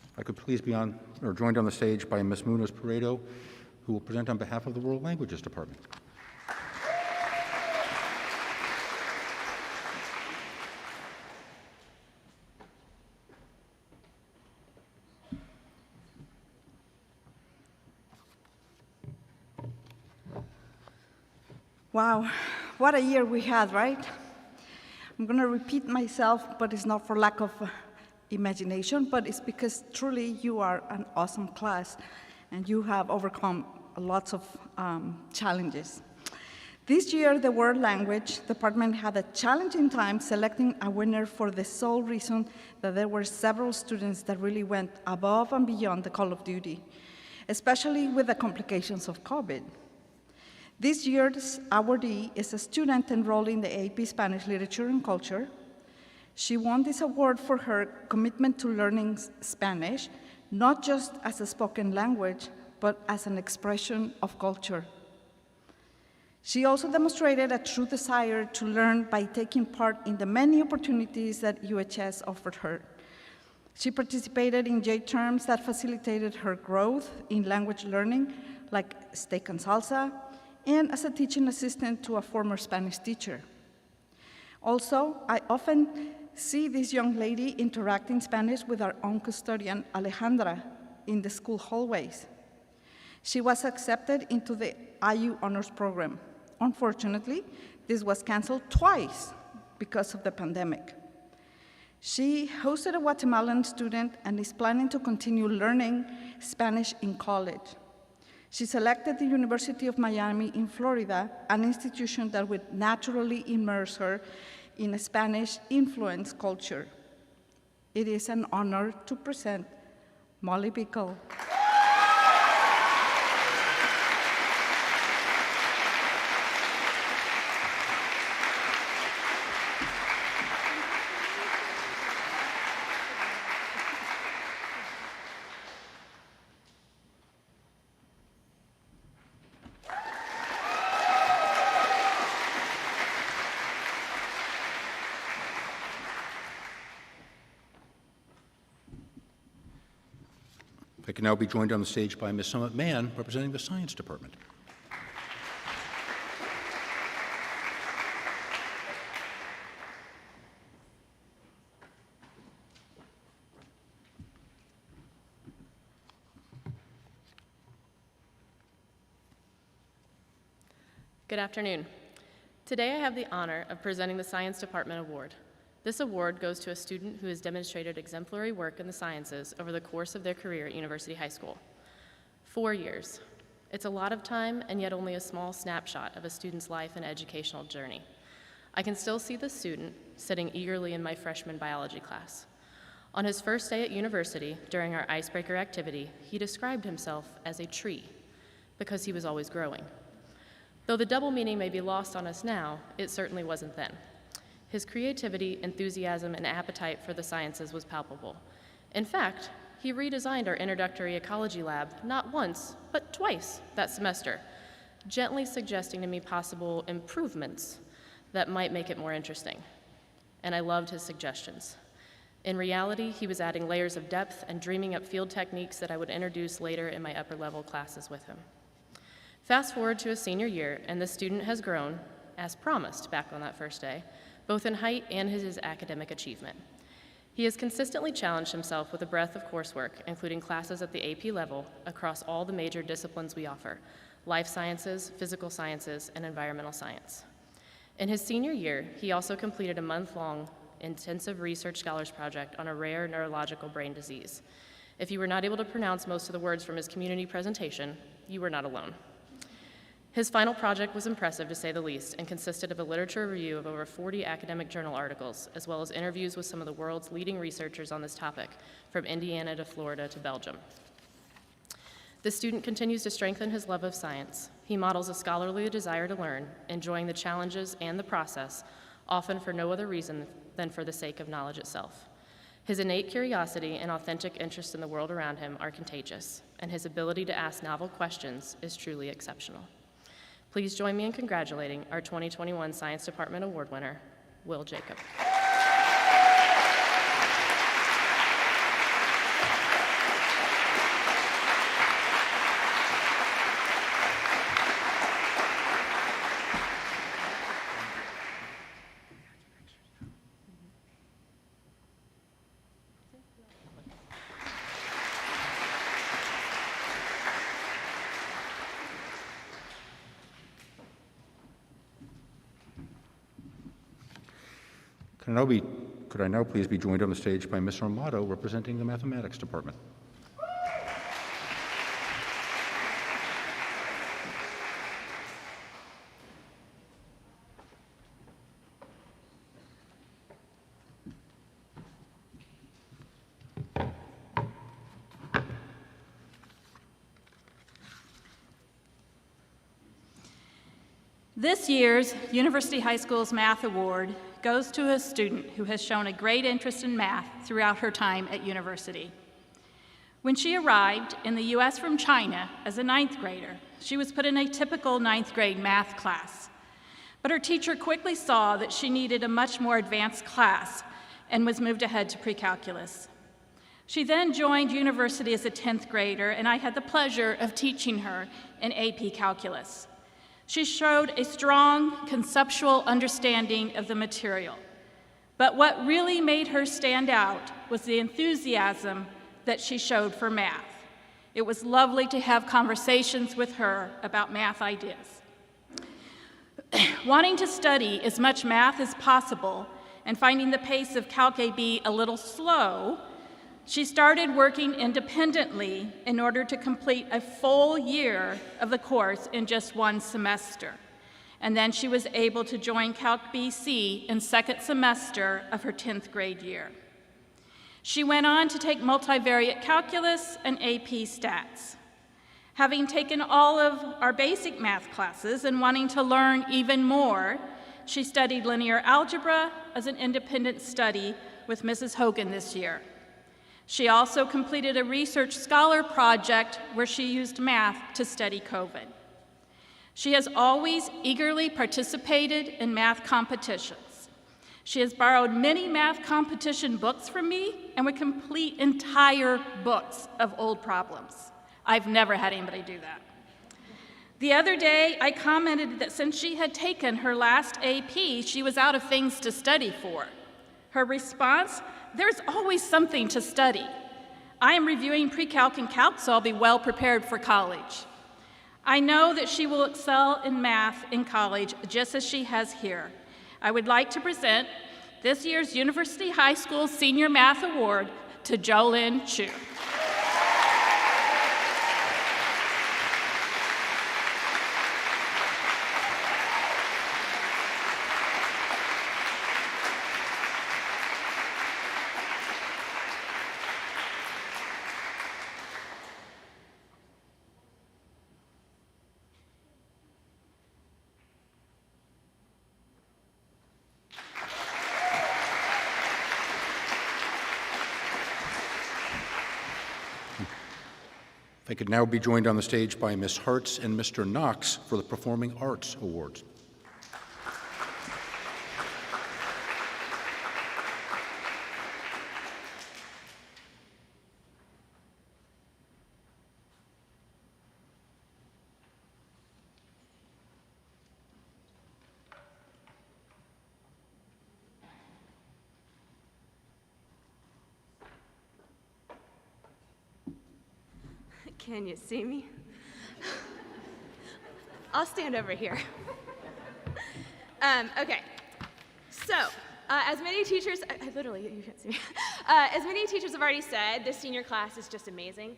If I could please be joined on the stage by Ms. Munoz Paredo, who will present on behalf of the World Languages Department. Wow, what a year we had, right? I'm going to repeat myself, but it's not for lack of imagination, but it's because truly you are an awesome class and you have overcome lots of challenges. This year, the World Language Department had a challenging time selecting a winner for the sole reason that there were several students that really went above and beyond the call of duty, especially with the complications of COVID. This year's awardee is a student enrolled in the AP Spanish Literature and Culture. She won this award for her commitment to learning Spanish, not just as a spoken language, but as an expression of culture. She also demonstrated a true desire to learn by taking part in the many opportunities that UHS offered her. She participated in J-terms that facilitated her growth in language learning, like steak and salsa, and as a teaching assistant to a former Spanish teacher. Also, I often see this young lady interact in Spanish with our own custodian, Alejandra, in the school hallways. She was accepted into the IU Honors Program. Unfortunately, this was canceled twice because of the pandemic. She hosted a Guatemalan student and is planning to continue learning Spanish in college. She selected the University of Miami in Florida, an institution that would naturally immerse her in a Spanish-influenced culture. It is an honor to present Molly Bickle. I can now be joined on the stage by Ms. Sumit Mann, representing the Science Department. Good afternoon. Today I have the honor of presenting the Science Department Award. This award goes to a student who has demonstrated exemplary work in the sciences over the course of their career at University High School. 4 years. It's a lot of time and yet only a small snapshot of a student's life and educational journey. I can still see the student sitting eagerly in my freshman biology class. On his first day at university, during our icebreaker activity, he described himself as a tree because he was always growing. Though the double meaning may be lost on us now, it certainly wasn't then. His creativity, enthusiasm, and appetite for the sciences was palpable. In fact, he redesigned our introductory ecology lab not once, but twice that semester, gently suggesting to me possible improvements that might make it more interesting. And I loved his suggestions. In reality, he was adding layers of depth and dreaming up field techniques that I would introduce later in my upper level classes with him. Fast forward to his senior year, and the student has grown, as promised back on that first day, both in height and his academic achievement. He has consistently challenged himself with a breadth of coursework, including classes at the AP level across all the major disciplines we offer: life sciences, physical sciences, and environmental science. In his senior year, he also completed a month-long intensive research scholars project on a rare neurological brain disease. If you were not able to pronounce most of the words from his community presentation, you were not alone. His final project was impressive, to say the least, and consisted of a literature review of over 40 academic journal articles, as well as interviews with some of the world's leading researchers on this topic, from Indiana to Florida to Belgium. The student continues to strengthen his love of science. He models a scholarly desire to learn, enjoying the challenges and the process, often for no other reason than for the sake of knowledge itself. His innate curiosity and authentic interest in the world around him are contagious, and his ability to ask novel questions is truly exceptional. Please join me in congratulating our 2021 Science Department Award winner, Will Jacob. Could I now please be joined on the stage by Ms. Armato, representing the Mathematics Department. This year's University High School's Math Award goes to a student who has shown a great interest in math throughout her time at university. When she arrived in the US from China as a 9th grader, she was put in a typical 9th grade math class. But her teacher quickly saw that she needed a much more advanced class and was moved ahead to pre-calculus. She then joined university as a 10th grader, and I had the pleasure of teaching her in AP Calculus. She showed a strong conceptual understanding of the material. But what really made her stand out was the enthusiasm that she showed for math. It was lovely to have conversations with her about math ideas. Wanting to study as much math as possible and finding the pace of Calc AB a little slow, she started working independently in order to complete a full year of the course in just one semester. And then she was able to join Calc BC in second semester of her 10th grade year. She went on to take multivariate calculus and AP stats. Having taken all of our basic math classes and wanting to learn even more, she studied linear algebra as an independent study with Mrs. Hogan this year. She also completed a research scholar project where she used math to study COVID. She has always eagerly participated in math competitions. She has borrowed many math competition books from me and would complete entire books of old problems. I've never had anybody do that. The other day, I commented that since she had taken her last AP, she was out of things to study for. Her response, "There's always something to study. I am reviewing pre-calc and calc, so I'll be well prepared for college." I know that she will excel in math in college, just as she has here. I would like to present this year's University High School Senior Math Award to Jolyn Chu. If I could now be joined on the stage by Ms. Hartz and Mr. Knox for the Performing Arts Awards. Can you see me? I'll stand over here. Okay, so as many teachers, I literally, you can't see me. As many teachers have already said, this senior class is just amazing.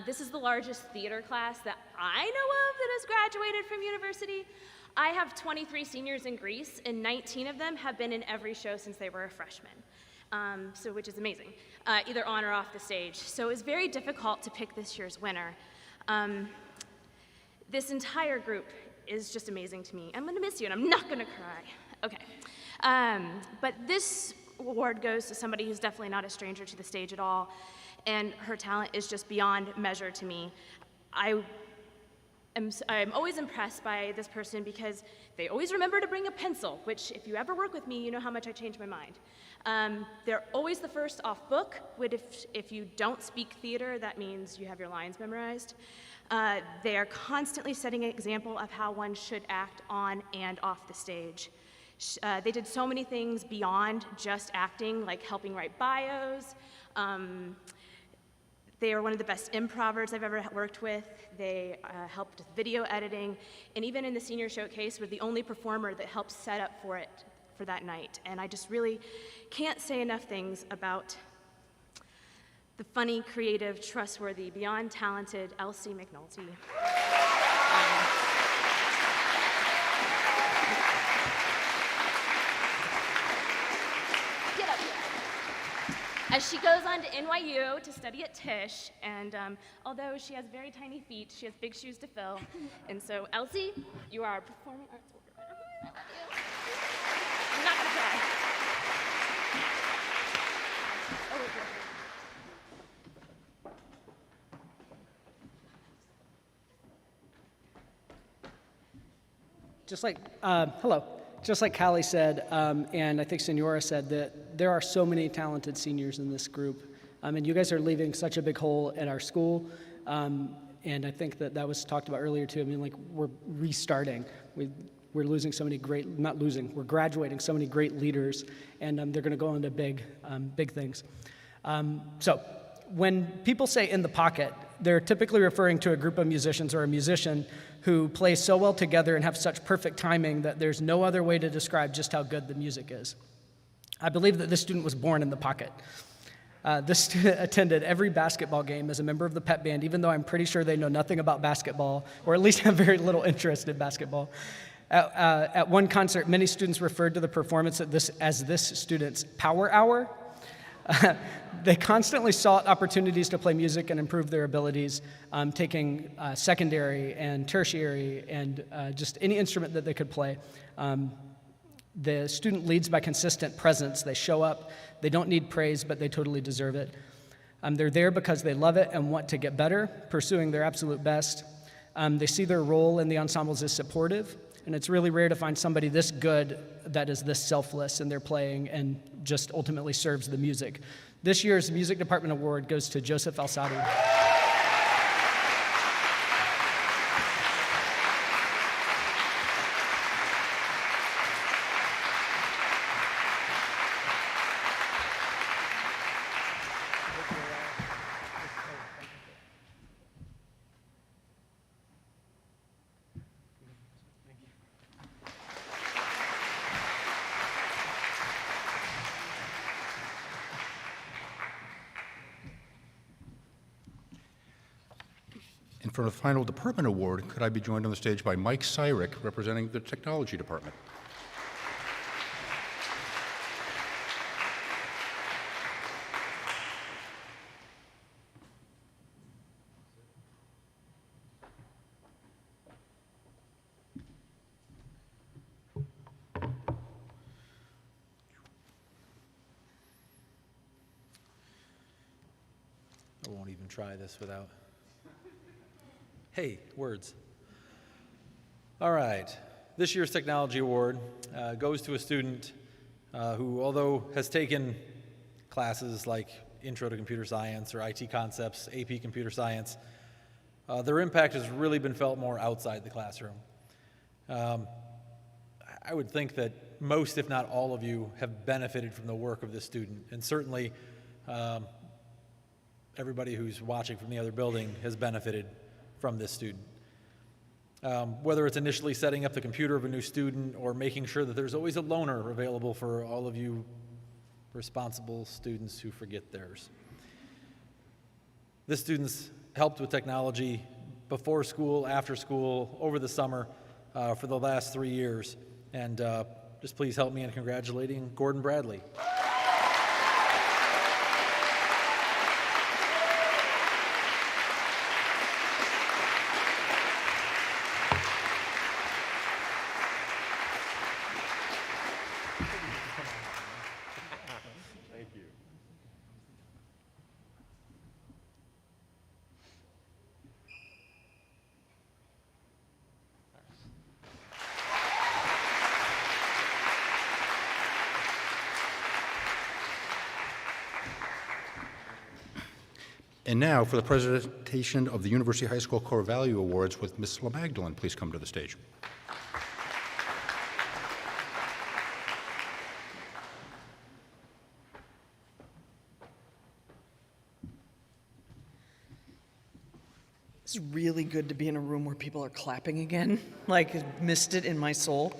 This is the largest theater class that I know of that has graduated from university. I have 23 seniors in Greece, and 19 of them have been in every show since they were a freshman. Which is amazing, either on or off the stage. So it was very difficult to pick this year's winner. This entire group is just amazing to me. I'm gonna miss you and I'm not gonna cry. Okay, but this award goes to somebody who's definitely not a stranger to the stage at all, and her talent is just beyond measure to me. I'm always impressed by this person because they always remember to bring a pencil, which if you ever work with me, you know how much I change my mind. They're always the first off book, if you don't speak theater, that means you have your lines memorized. They are constantly setting an example of how one should act on and off the stage. They did so many things beyond just acting, like helping write bios. They are one of the best improvers I've ever worked with. They helped with video editing, and even in the senior showcase, were the only performer that helped set up for it for that night. And I just really can't say enough things about the funny, creative, trustworthy, beyond talented Elsie McNulty. Get up here. As she goes on to NYU to study at Tisch, and although she has very tiny feet, she has big shoes to fill. And so, Elsie, you are a performing arts worker. I love you. I'm not gonna cry. Oh, okay. Just like, hello. Just like Callie said, and I think Senora said, that there are so many talented seniors in this group. And you guys are leaving such a big hole in our school. And I think that was talked about earlier too. I mean, like, we're restarting. We're losing so many great, not losing, we're graduating so many great leaders, and they're gonna go into big things. So when people say in the pocket, they're typically referring to a group of musicians or a musician who play so well together and have such perfect timing that there's no other way to describe just how good the music is. I believe that this student was born in the pocket. This student attended every basketball game as a member of the pep band, even though I'm pretty sure they know nothing about basketball, or at least have very little interest in basketball. At one concert, many students referred to the performance as this student's power hour. They constantly sought opportunities to play music and improve their abilities, taking secondary and tertiary and just any instrument that they could play. The student leads by consistent presence. They show up. They don't need praise, but they totally deserve it. They're there because they love it and want to get better, pursuing their absolute best. They see their role in the ensembles as supportive, And it's really rare to find somebody this good that is this selfless in their playing and just ultimately serves the music. This year's Music Department Award goes to Joseph Alsadi. And for the final department award, could I be joined on the stage by Mike Syrick, representing the Technology Department? I won't even try this without. Hey, words. All right. This year's Technology Award goes to a student who, although has taken classes like Intro to Computer Science or IT Concepts, AP Computer Science, their impact has really been felt more outside the classroom. I would think that most, if not all of you, have benefited from the work of this student, and certainly everybody who's watching from the other building has benefited from this student. Whether it's initially setting up the computer of a new student or making sure that there's always a loaner available for all of you responsible students who forget theirs. This student's helped with technology before school, after school, over the summer for the last 3 years. And just please help me in congratulating Gordon Bradley. Thank you. And now for the presentation of the University High School Core Value Awards with Ms. LaMagdalene. Please come to the stage. It's really good to be in a room where people are clapping again. Like, missed it in my soul.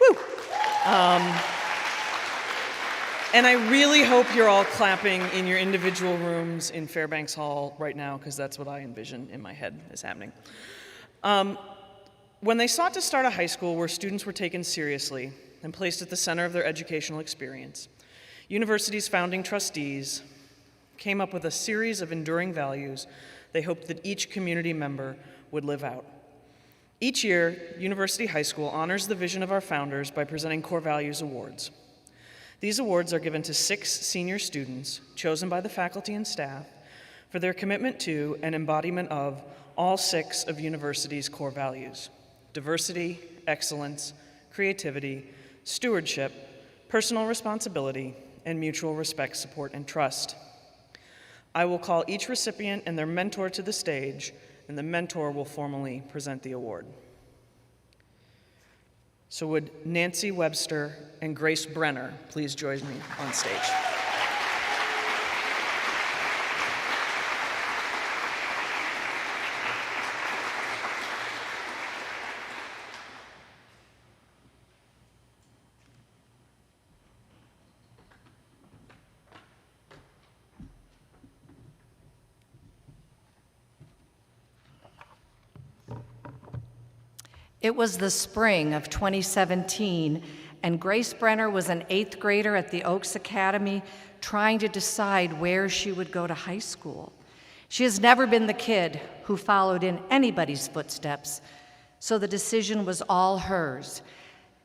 Woo! And I really hope you're all clapping in your individual rooms in Fairbanks Hall right now, because that's what I envision in my head is happening. When they sought to start a high school where students were taken seriously and placed at the center of their educational experience, university's founding trustees came up with a series of enduring values they hoped that each community member would live out. Each year, University High School honors the vision of our founders by presenting Core Values Awards. These awards are given to 6 senior students chosen by the faculty and staff for their commitment to and embodiment of all 6 of university's core values: diversity, excellence, creativity, stewardship, personal responsibility, and mutual respect, support, and trust. I will call each recipient and their mentor to the stage, and the mentor will formally present the award. So would Nancy Webster and Grace Brenner please join me on stage? It was the spring of 2017, and Grace Brenner was an 8th grader at the Oaks Academy trying to decide where she would go to high school. She has never been the kid who followed in anybody's footsteps, so the decision was all hers.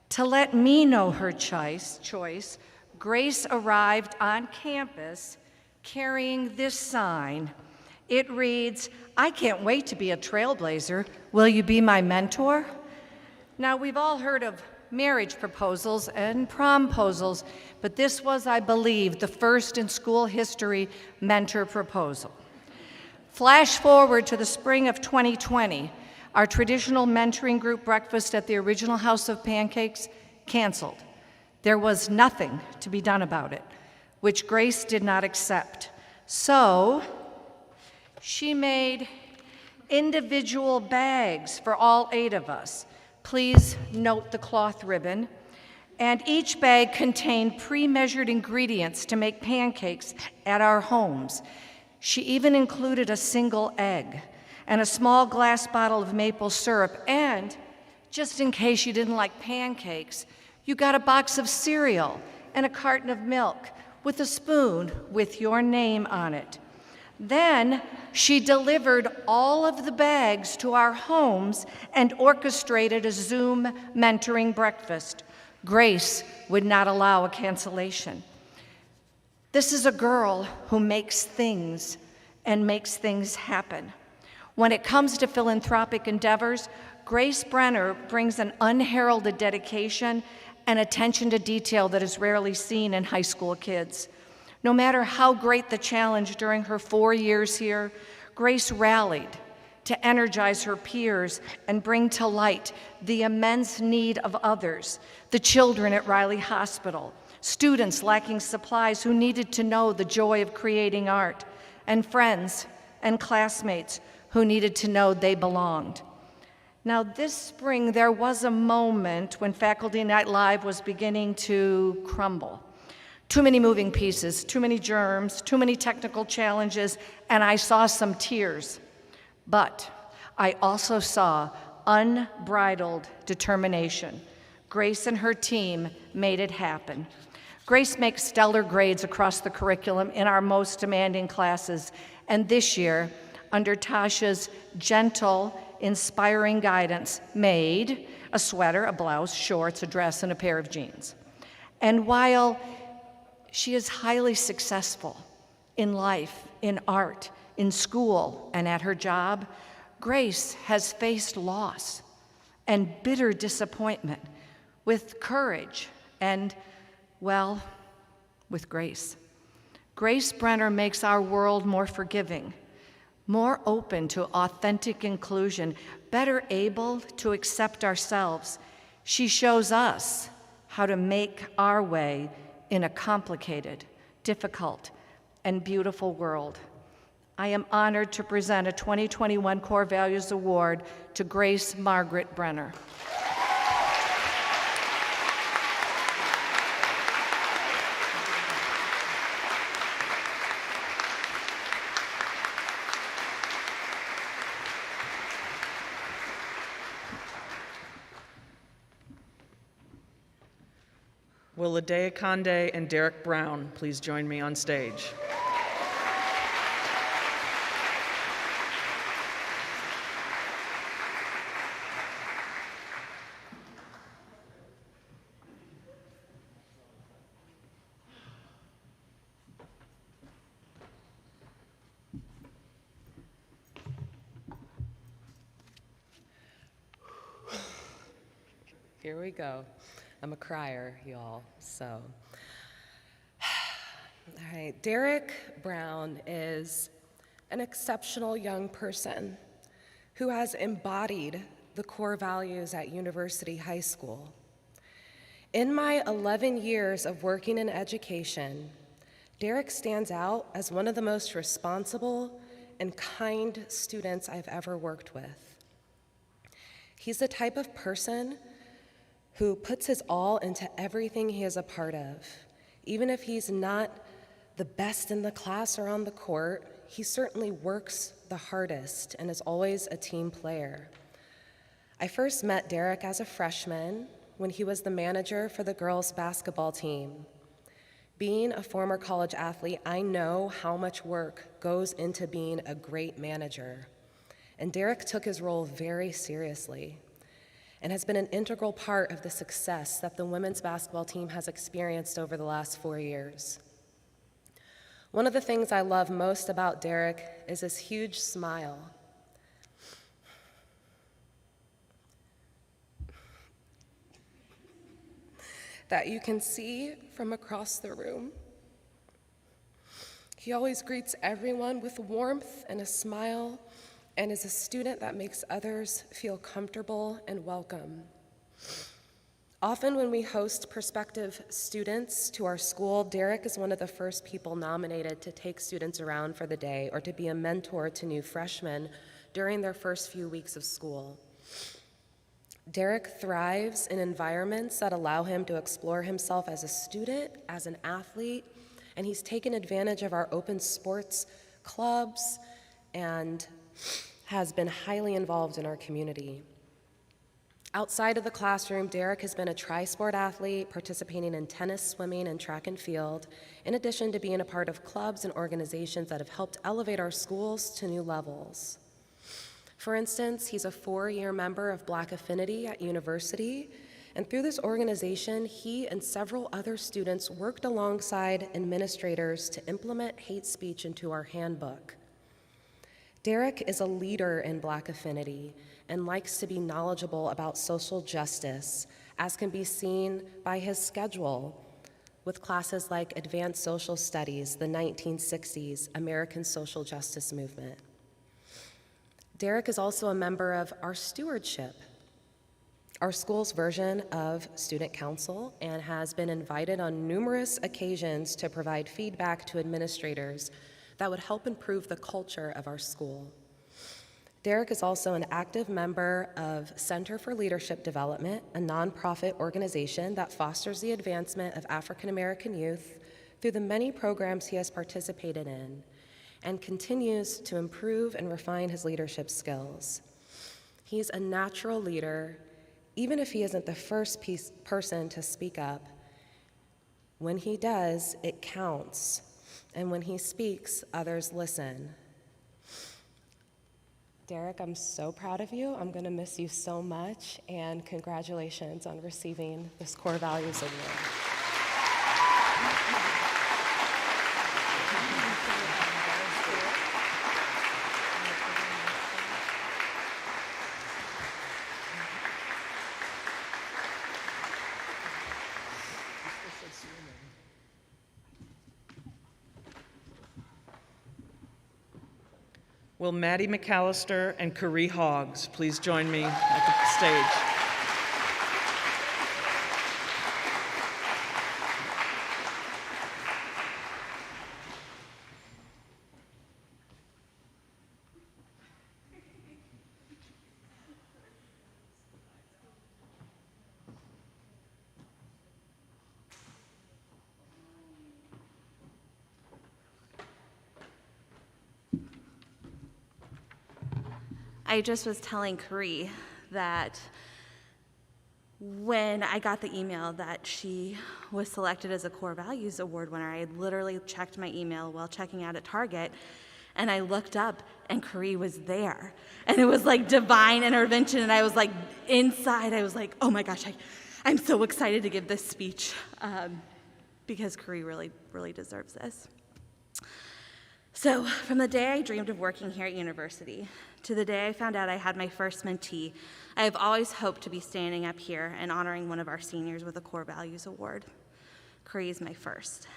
To let me know her choice, Grace arrived on campus carrying this sign. It reads, "I can't wait to be a trailblazer. Will you be my mentor?" Now, we've all heard of marriage proposals and promposals, but this was, I believe, the first in school history mentor proposal. Flash forward to the spring of 2020, our traditional mentoring group breakfast at the original House of Pancakes canceled. There was nothing to be done about it, which Grace did not accept. So she made individual bags for all 8 of us. Please note the cloth ribbon. And each bag contained pre-measured ingredients to make pancakes at our homes. She even included a single egg and a small glass bottle of maple syrup. And just in case you didn't like pancakes, you got a box of cereal and a carton of milk with a spoon with your name on it. Then she delivered all of the bags to our homes and orchestrated a Zoom mentoring breakfast. Grace would not allow a cancellation. This is a girl who makes things and makes things happen. When it comes to philanthropic endeavors, Grace Brenner brings an unheralded dedication and attention to detail that is rarely seen in high school kids. No matter how great the challenge during her 4 years here, Grace rallied to energize her peers and bring to light the immense need of others, the children at Riley Hospital, students lacking supplies who needed to know the joy of creating art, and friends and classmates who needed to know they belonged. Now, this spring, there was a moment when Faculty Night Live was beginning to crumble. Too many moving pieces, too many germs, too many technical challenges, and I saw some tears. But I also saw unbridled determination. Grace and her team made it happen. Grace makes stellar grades across the curriculum in our most demanding classes, and this year, under Tasha's gentle, inspiring guidance, made a sweater, a blouse, shorts, a dress, and a pair of jeans. And while she is highly successful in life, in art, in school, and at her job, Grace has faced loss and bitter disappointment with courage and, well, with grace. Grace Brenner makes our world more forgiving, more open to authentic inclusion, better able to accept ourselves. She shows us how to make our way in a complicated, difficult, and beautiful world. I am honored to present a 2021 Core Values Award to Grace Margaret Brenner. Will Adea Conde and Derek Brown please join me on stage? Here we go. I'm a crier, y'all, so. All right, Derek Brown is an exceptional young person who has embodied the core values at University High School. In my 11 years of working in education, Derek stands out as one of the most responsible and kind students I've ever worked with. He's the type of person who puts his all into everything he is a part of. Even if he's not the best in the class or on the court, he certainly works the hardest and is always a team player. I first met Derek as a freshman when he was the manager for the girls' basketball team. Being a former college athlete, I know how much work goes into being a great manager. And Derek took his role very seriously and has been an integral part of the success that the women's basketball team has experienced over the last 4 years. One of the things I love most about Derek is his huge smile. that you can see from across the room. He always greets everyone with warmth and a smile, and is a student that makes others feel comfortable and welcome. Often when we host prospective students to our school, Derek is one of the first people nominated to take students around for the day or to be a mentor to new freshmen during their first few weeks of school. Derek thrives in environments that allow him to explore himself as a student, as an athlete, and he's taken advantage of our open sports clubs and has been highly involved in our community. Outside of the classroom, Derek has been a tri-sport athlete, participating in tennis, swimming, and track and field, in addition to being a part of clubs and organizations that have helped elevate our schools to new levels. For instance, he's a 4-year member of Black Affinity at university, and through this organization, he and several other students worked alongside administrators to implement hate speech into our handbook. Derek is a leader in Black Affinity and likes to be knowledgeable about social justice, as can be seen by his schedule with classes like Advanced Social Studies, the 1960s, American Social Justice Movement. Derek is also a member of our stewardship, our school's version of student council, and has been invited on numerous occasions to provide feedback to administrators that would help improve the culture of our school. Derek is also an active member of Center for Leadership Development, a nonprofit organization that fosters the advancement of African American youth through the many programs he has participated in, and continues to improve and refine his leadership skills. He's a natural leader, even if he isn't the first person to speak up. When he does, it counts, and when he speaks, others listen. Derek, I'm so proud of you. I'm going to miss you so much, and congratulations on receiving this Core Values Award. Will Maddie McAllister and Carrie Hoggs please join me at the stage? I just was telling Carrie that when I got the email that she was selected as a Core Values Award winner, I had literally checked my email while checking out at Target, and I looked up and Carrie was there. And it was like divine intervention, and I was like, inside, I was like, oh my gosh, I'm so excited to give this speech because Carrie really, really deserves this. So from the day I dreamed of working here at university to the day I found out I had my first mentee, I have always hoped to be standing up here and honoring one of our seniors with a Core Values Award. Carrie is my first.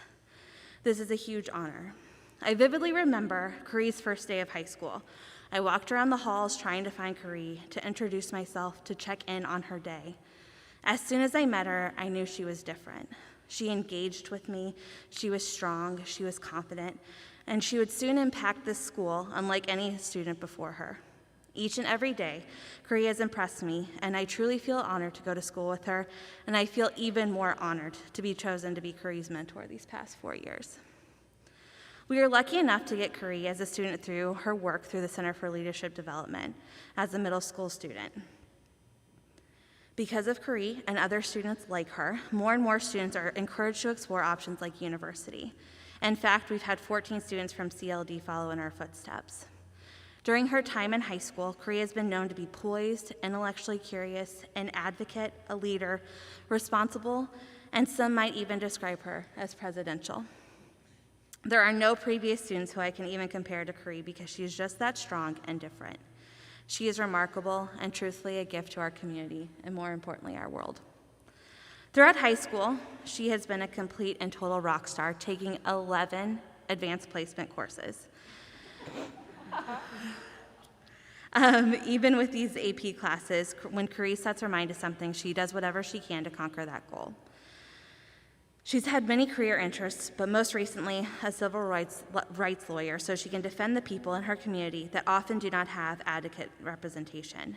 This is a huge honor. I vividly remember Carrie's first day of high school. I walked around the halls trying to find Carrie, to introduce myself, to check in on her day. As soon as I met her, I knew she was different. She engaged with me, she was strong, she was confident, and she would soon impact this school unlike any student before her. Each and every day, Carrie has impressed me, and I truly feel honored to go to school with her, and I feel even more honored to be chosen to be Carrie's mentor these past 4 years. We are lucky enough to get Carrie as a student through her work through the Center for Leadership Development as a middle school student. Because of Carrie and other students like her, more and more students are encouraged to explore options like university. In fact, we've had 14 students from CLD follow in our footsteps. During her time in high school, Carrie has been known to be poised, intellectually curious, an advocate, a leader, responsible, and some might even describe her as presidential. There are no previous students who I can even compare to Carrie because she is just that strong and different. She is remarkable and truthfully a gift to our community, and more importantly, our world. Throughout high school, she has been a complete and total rock star, taking 11 advanced placement courses. Even with these AP classes, when Carrie sets her mind to something, she does whatever she can to conquer that goal. She's had many career interests, but most recently a civil rights lawyer, so she can defend the people in her community that often do not have adequate representation.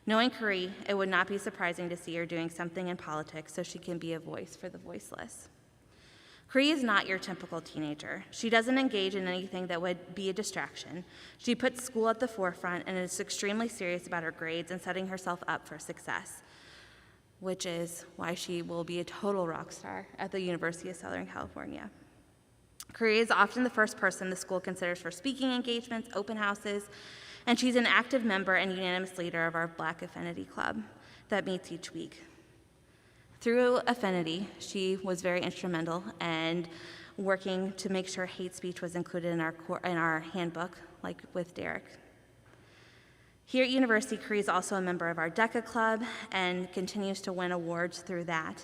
Knowing Carrie, it would not be surprising to see her doing something in politics so she can be a voice for the voiceless. Carrie is not your typical teenager. She doesn't engage in anything that would be a distraction. She puts school at the forefront and is extremely serious about her grades and setting herself up for success, which is why she will be a total rock star at the University of Southern California. Carrie is often the first person the school considers for speaking engagements, open houses, and she's an active member and unanimous leader of our Black Affinity Club that meets each week. Through Affinity, she was very instrumental in working to make sure hate speech was included in our handbook, like with Derek. Here at University, Carrie is also a member of our DECA Club and continues to win awards through that.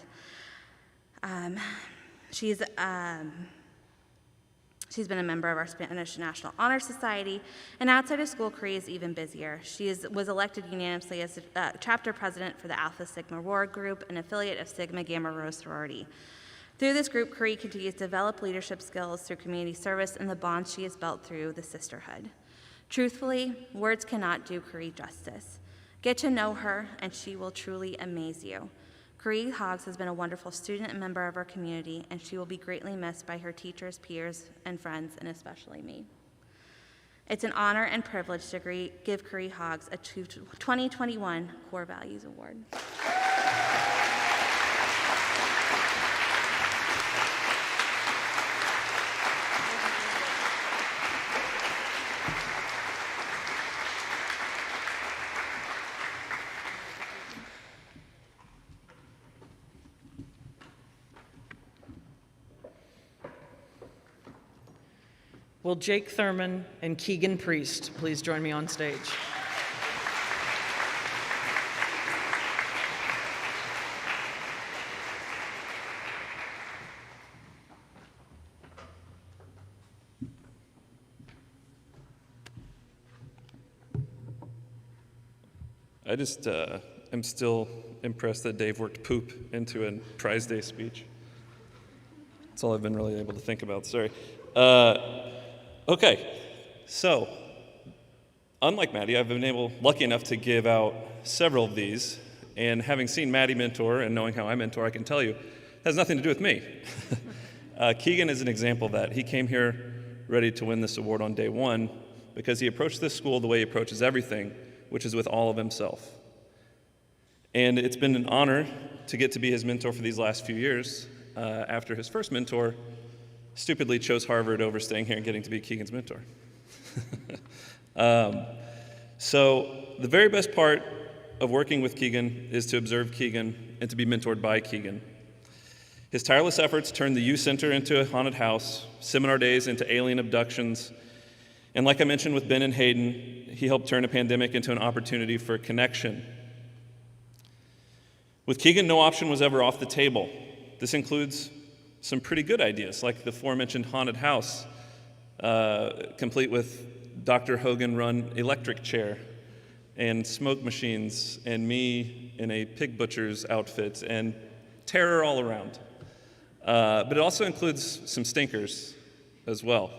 She's been a member of our Spanish National Honor Society, and outside of school, Carrie is even busier. She was elected unanimously as chapter president for the Alpha Sigma Rho group, an affiliate of Sigma Gamma Rho sorority. Through this group, Carrie continues to develop leadership skills through community service and the bonds she has built through the sisterhood. Truthfully, words cannot do Carrie justice. Get to know her, and she will truly amaze you. Carrie Hoggs has been a wonderful student and member of our community, and she will be greatly missed by her teachers, peers, and friends, and especially me. It's an honor and privilege to give Carrie Hoggs a 2021 Core Values Award. Will Jake Thurman and Keegan Priest please join me on stage? I just am still impressed that Dave worked poop into a Prize Day speech. That's all I've been really able to think about, sorry. Okay, so unlike Maddie, I've been lucky enough to give out several of these, and having seen Maddie mentor and knowing how I mentor, I can tell you, it has nothing to do with me. Keegan is an example of that. He came here ready to win this award on day one because he approached this school the way he approaches everything, which is with all of himself. And it's been an honor to get to be his mentor for these last few years after his first mentor stupidly chose Harvard over staying here and getting to be Keegan's mentor. So the very best part of working with Keegan is to observe Keegan and to be mentored by Keegan. His tireless efforts turned the youth center into a haunted house, seminar days into alien abductions, and like I mentioned with Ben and Hayden, he helped turn a pandemic into an opportunity for connection. With Keegan, no option was ever off the table. This includes some pretty good ideas, like the aforementioned haunted house, complete with Dr. Hogan-run electric chair and smoke machines and me in a pig butcher's outfit and terror all around. But it also includes some stinkers as well.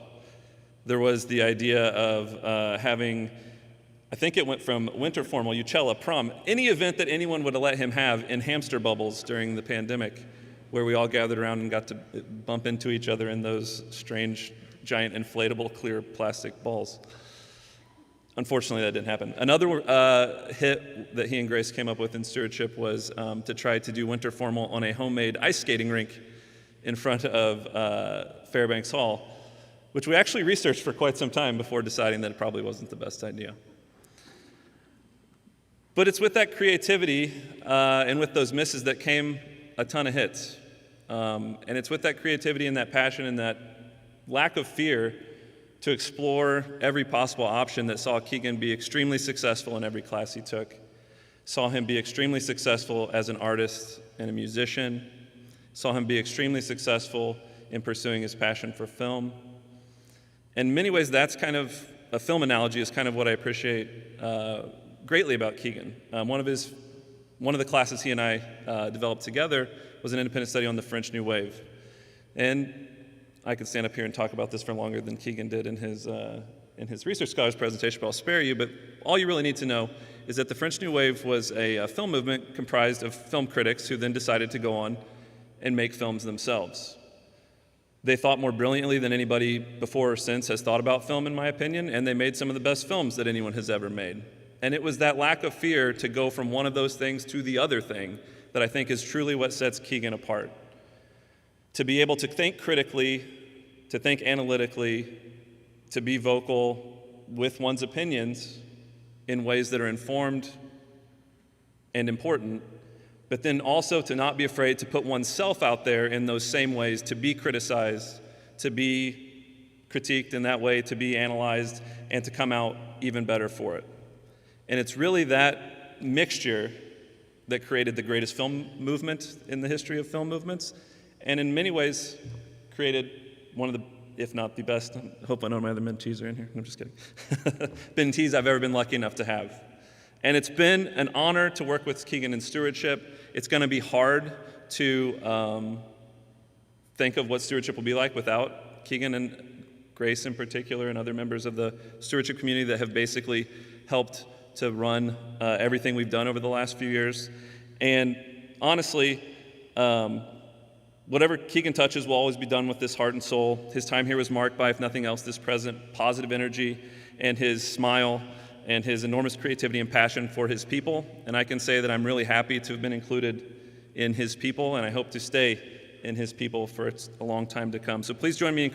There was the idea of having, I think it went from winter formal, Uchella, prom, any event that anyone would let him have in hamster bubbles during the pandemic, where we all gathered around and got to bump into each other in those strange, giant, inflatable, clear plastic balls. Unfortunately, that didn't happen. Another hit that he and Grace came up with in stewardship was to try to do winter formal on a homemade ice skating rink in front of Fairbanks Hall, which we actually researched for quite some time before deciding that it probably wasn't the best idea. But it's with that creativity and with those misses that came a ton of hits. And it's with that creativity and that passion and that lack of fear to explore every possible option that saw Keegan be extremely successful in every class he took, saw him be extremely successful as an artist and a musician saw him be extremely successful in pursuing his passion for film. In many ways, that's kind of a film analogy is kind of what I appreciate greatly about Keegan. One of the classes he and I developed together was an independent study on the French New Wave. And I could stand up here and talk about this for longer than Keegan did in his Research Scholars presentation, but I'll spare you. But all you really need to know is that the French New Wave was a film movement comprised of film critics who then decided to go on and make films themselves. They thought more brilliantly than anybody before or since has thought about film, in my opinion, and they made some of the best films that anyone has ever made. And it was that lack of fear to go from one of those things to the other thing that I think is truly what sets Keegan apart. To be able to think critically, to think analytically, to be vocal with one's opinions in ways that are informed and important, but then also to not be afraid to put oneself out there in those same ways, to be criticized, to be critiqued in that way, to be analyzed, and to come out even better for it. And it's really that mixture that created the greatest film movement in the history of film movements, and in many ways created one of the, if not the best, I hope I know my other mentees are in here, I'm just kidding, mentees I've ever been lucky enough to have. And it's been an honor to work with Keegan in stewardship. It's going to be hard to think of what stewardship will be like without Keegan and Grace in particular and other members of the stewardship community that have basically helped to run everything we've done over the last few years. And honestly, whatever Keegan touches will always be done with this heart and soul. His time here was marked by, if nothing else, this present positive energy and his smile and his enormous creativity and passion for his people. And I can say that I'm really happy to have been included in his people, and I hope to stay in his people for a long time to come. So please join me in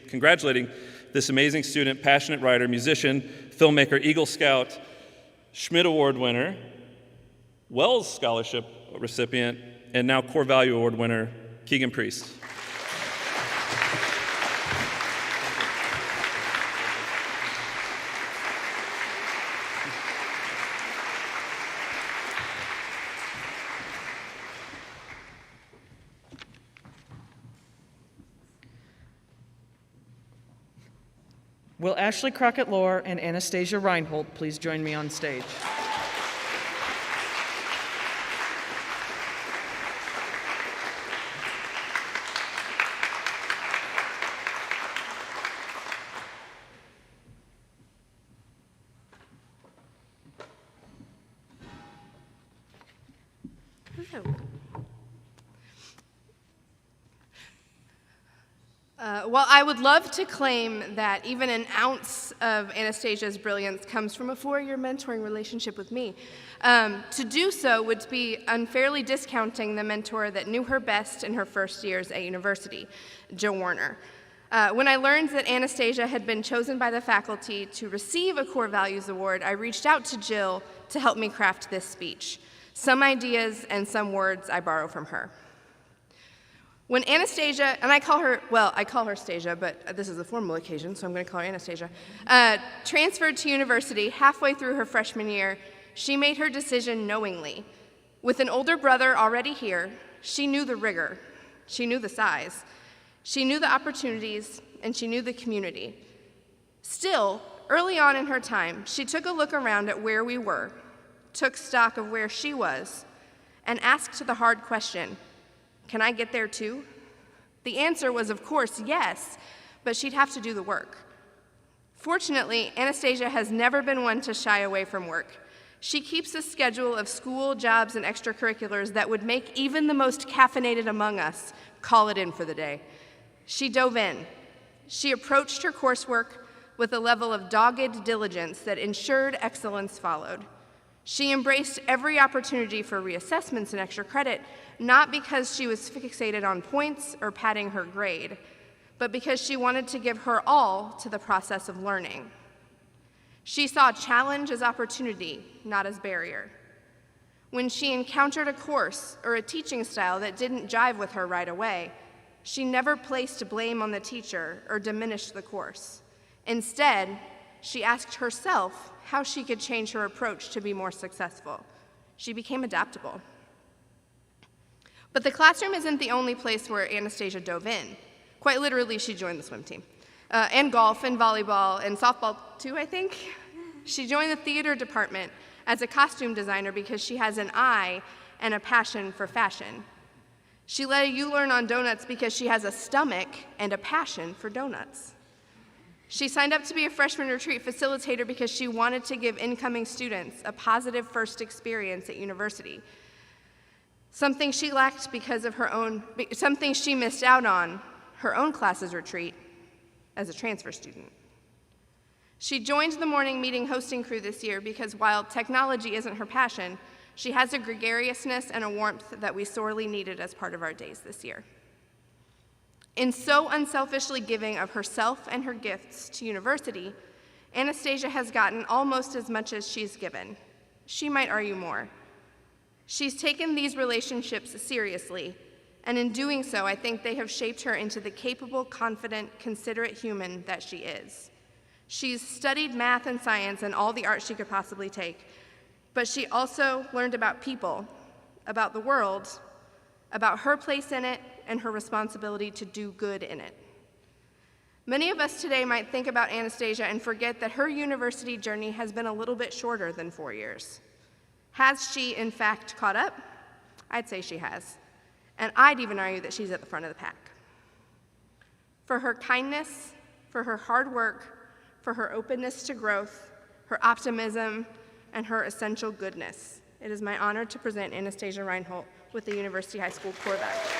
congratulating this amazing student, passionate writer, musician, filmmaker, Eagle Scout, Schmidt Award winner, Wells Scholarship recipient, and now Core Value Award winner, Keegan Priest. Will Ashley Crockett-Lohr and Anastasia Reinhold please join me on stage? Well, I would love to claim that even an ounce of Anastasia's brilliance comes from a 4-year mentoring relationship with me. To do so would be unfairly discounting the mentor that knew her best in her first years at university, Jill Warner. When I learned that Anastasia had been chosen by the faculty to receive a Core Values Award, I reached out to Jill to help me craft this speech. Some ideas and some words I borrow from her. When Anastasia, and I call her Stasia, but this is a formal occasion, so I'm going to call her Anastasia, transferred to university halfway through her freshman year, she made her decision knowingly. With an older brother already here, she knew the rigor, she knew the size, she knew the opportunities, and she knew the community. Still, early on in her time, she took a look around at where we were, took stock of where she was, and asked the hard question, can I get there too? The answer was, of course, yes, but she'd have to do the work. Fortunately, Anastasia has never been one to shy away from work. She keeps a schedule of school, jobs, and extracurriculars that would make even the most caffeinated among us call it in for the day. She dove in. She approached her coursework with a level of dogged diligence that ensured excellence followed. She embraced every opportunity for reassessments and extra credit, not because she was fixated on points or padding her grade, but because she wanted to give her all to the process of learning. She saw challenge as opportunity, not as barrier. When she encountered a course or a teaching style that didn't jive with her right away, she never placed blame on the teacher or diminished the course. Instead, she asked herself how she could change her approach to be more successful. She became adaptable. But the classroom isn't the only place where Anastasia dove in. Quite literally, she joined the swim team. And golf and volleyball and softball too, I think. She joined the theater department as a costume designer because she has an eye and a passion for fashion. She let you learn on donuts because she has a stomach and a passion for donuts. She signed up to be a freshman retreat facilitator because she wanted to give incoming students a positive first experience at university. Something she lacked because of something she missed out on, her own class's retreat as a transfer student. She joined the morning meeting hosting crew this year because while technology isn't her passion, she has a gregariousness and a warmth that we sorely needed as part of our days this year. In so unselfishly giving of herself and her gifts to university, Anastasia has gotten almost as much as she's given. She might argue more. She's taken these relationships seriously, and in doing so, I think they have shaped her into the capable, confident, considerate human that she is. She's studied math and science and all the art she could possibly take, but she also learned about people, about the world, about her place in it, and her responsibility to do good in it. Many of us today might think about Anastasia and forget that her university journey has been a little bit shorter than 4 years. Has she, in fact, caught up? I'd say she has. And I'd even argue that she's at the front of the pack. For her kindness, for her hard work, for her openness to growth, her optimism, and her essential goodness, it is my honor to present Anastasia Reinhold with the University High School Core Values.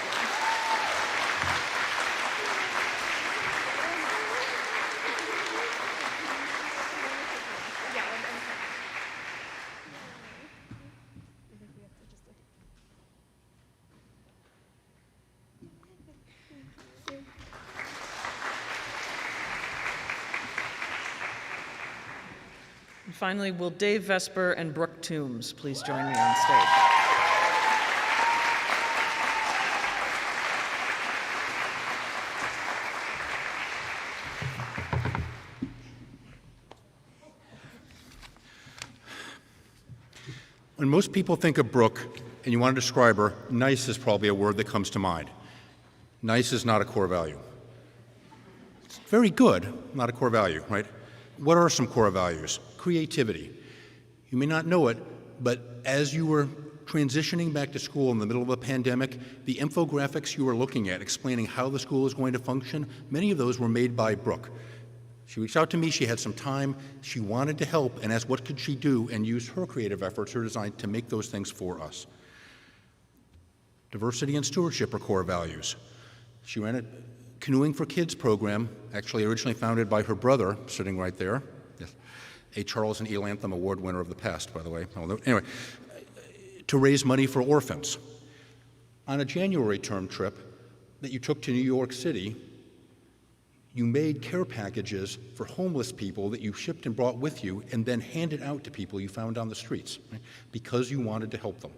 And finally, will Dave Vesper and Brooke Toombs please join me on stage? When most people think of Brooke and you want to describe her, nice is probably a word that comes to mind. Nice is not a core value. It's very good, not a core value, right? What are some core values? Creativity. You may not know it, but as you were transitioning back to school in the middle of a pandemic, the infographics you were looking at explaining how the school is going to function, many of those were made by Brooke. She reached out to me, she had some time, she wanted to help, and asked what could she do, and used her creative efforts, her design, to make those things for us. Diversity and stewardship are core values. She ran a Canoeing for Kids program, actually originally founded by her brother, sitting right there. Yes. A Charles and E. Latham Award winner of the past, by the way. Anyway, to raise money for orphans. On a January term trip that you took to New York City, you made care packages for homeless people that you shipped and brought with you and then handed out to people you found on the streets, right? Because you wanted to help them.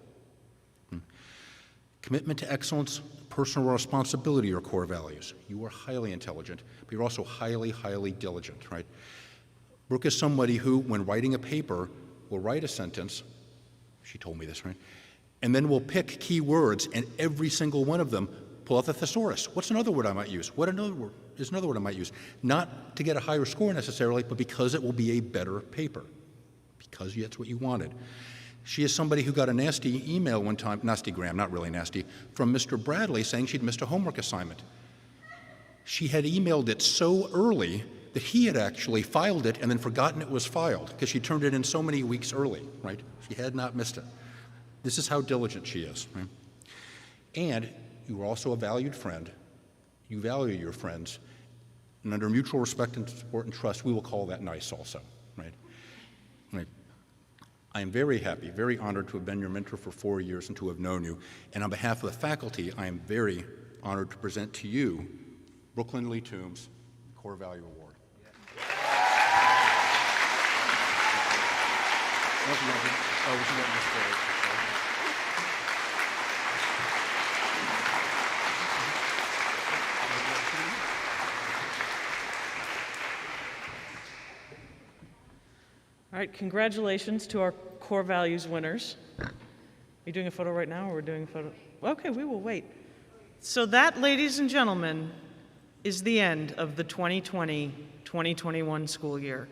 Commitment to excellence, personal responsibility are core values. You are highly intelligent, but you're also highly, highly diligent, right? Brooke is somebody who, when writing a paper, will write a sentence, she told me this, right? And then will pick key words, and every single one of them pull out the thesaurus. What's another word I might use? What another word is another word I might use? Not to get a higher score necessarily, but because it will be a better paper, because that's what you wanted. She is somebody who got a nasty email one time, nastygram, not really nasty, from Mr. Bradley saying she'd missed a homework assignment. She had emailed it so early that he had actually filed it and then forgotten it was filed because she turned it in so many weeks early, right? She had not missed it. This is how diligent she is, right? And you are also a valued friend. You value your friends. And under mutual respect and support and trust, we will call that nice also, right? Right. I am very happy, very honored to have been your mentor for 4 years and to have known you. And on behalf of the faculty, I am very honored to present to you Brooke Lindley Toombs Core Value Award. All right, congratulations to our core values winners. you doing a photo right now, or we're doing a photo? Okay, we will wait. So that, ladies and gentlemen, is the end of the 2020-2021 school year.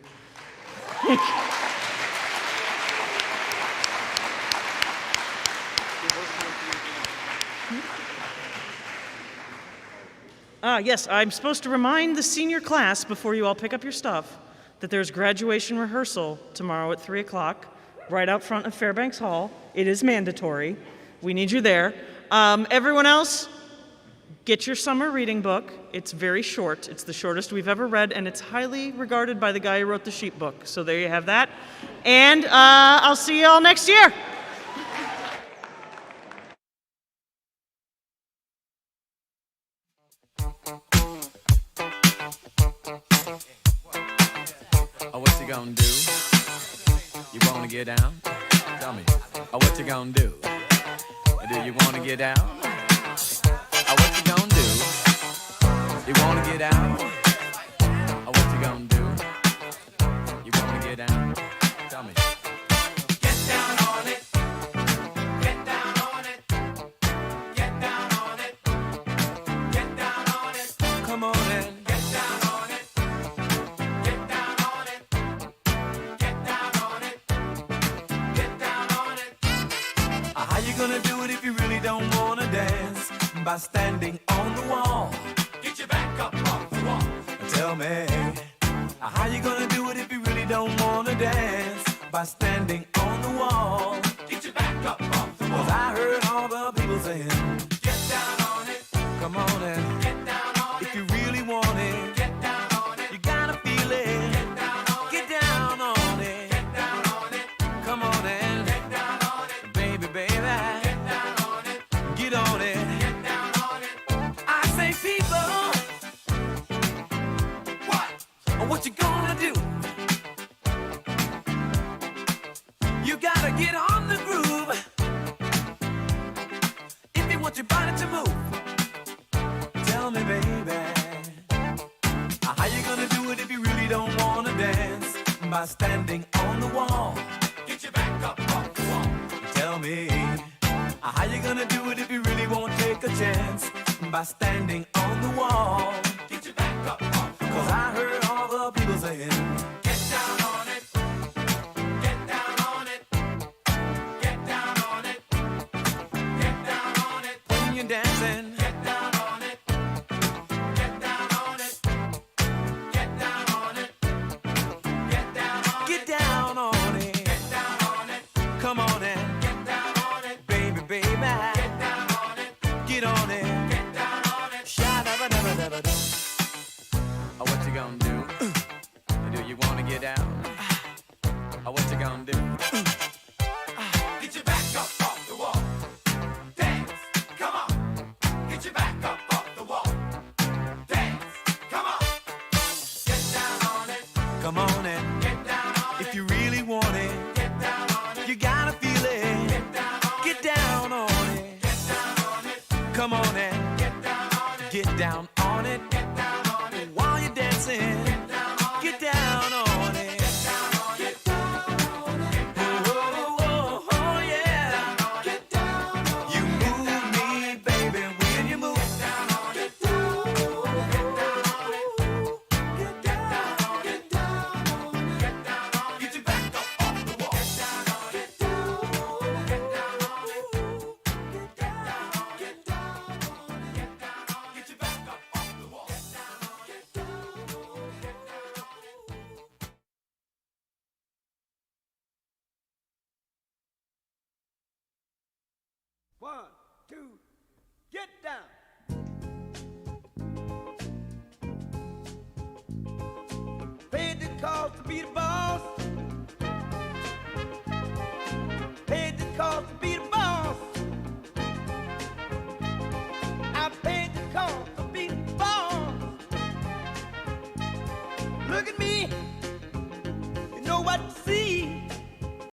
Yes, I'm supposed to remind the senior class before you all pick up your stuff that there's graduation rehearsal tomorrow at 3 o'clock right out front of Fairbanks Hall. It is mandatory. We need you there. Everyone else, get your summer reading book. It's very short. It's the shortest we've ever read, and it's highly regarded by the guy who wrote the sheep book. So there you have that. And I'll see you all next year. Oh, what you gonna do? You wanna get down? Tell me. Oh, what you gonna do? Do you wanna get down? Oh, what you gonna do? You wanna get down? Oh, what you gonna do? You wanna get down? Tell me. Get down on it. Get down on it. Get down on it. Get down on it. Come on in. Get down on it. Get down on it. Get down on it. Get down on it. How you gonna do it if you really don't wanna dance? By standing on the wall. Get your back up off the wall. Tell me, how you gonna do it if you really don't wanna dance? By standing on the wall. Get your back up off the wall. 'Cause I heard all the people saying, get down on it. Come on and get down on it. If you really want it, get down on it. You gotta feel it. Get down on it. Get down on it. Get down on it. Come on and get down on it. Baby, baby. Get down on it. Get on it. Get down on it. I say, people, what you gonna do? You gotta get on the groove if you want your body to move. Tell me, baby, how you gonna do it if you really don't wanna dance? By standing on the wall. Get your back up off the wall. Tell me, how you gonna do it if you really won't take a chance? By standing on the wall. Get your back up off the wall. 'Cause I heard all the people saying, get down on it. Get down on it. Get down on it. Get down on it. When you're dancing, get down on it. Get down on it. Get down on it. Get down on it. Get down on it. Get down on it. Come on and get down on it. Baby, baby. Get down on it. Get on it. Get down on it. Sha-da-ba-da-ba-da-ba-da. Oh, what you gonna do? Do you wanna get down? Oh, what you gonna do? Get your back up off the wall. Dance, come on. Get your back up off the wall. Dance, come on. Get down on it. Come on and get down on it. If you really want it, get down on it. You gotta feel it. Get down on it. Get down on it. Get down on it. Come on and get down on it. Get down on it. Get down on it. While you're dancing, get down on it. Get down on it. Get down on it. Get down on it. Oh, oh, oh, yeah. Get down on it. You move me, baby, when you move. Get down on it. Get down on it. Get down on it. Get down on it. Get down on it. Get down on it. Get your back up off the wall. Get down on it. Get down on it. Get down on it. Get down on it. Get down on it. Get down on it. Get down on it. Get your back up off the wall. Get down on it. Get down on it. Get down on it. One, two, get down. Paid the cost to be the boss.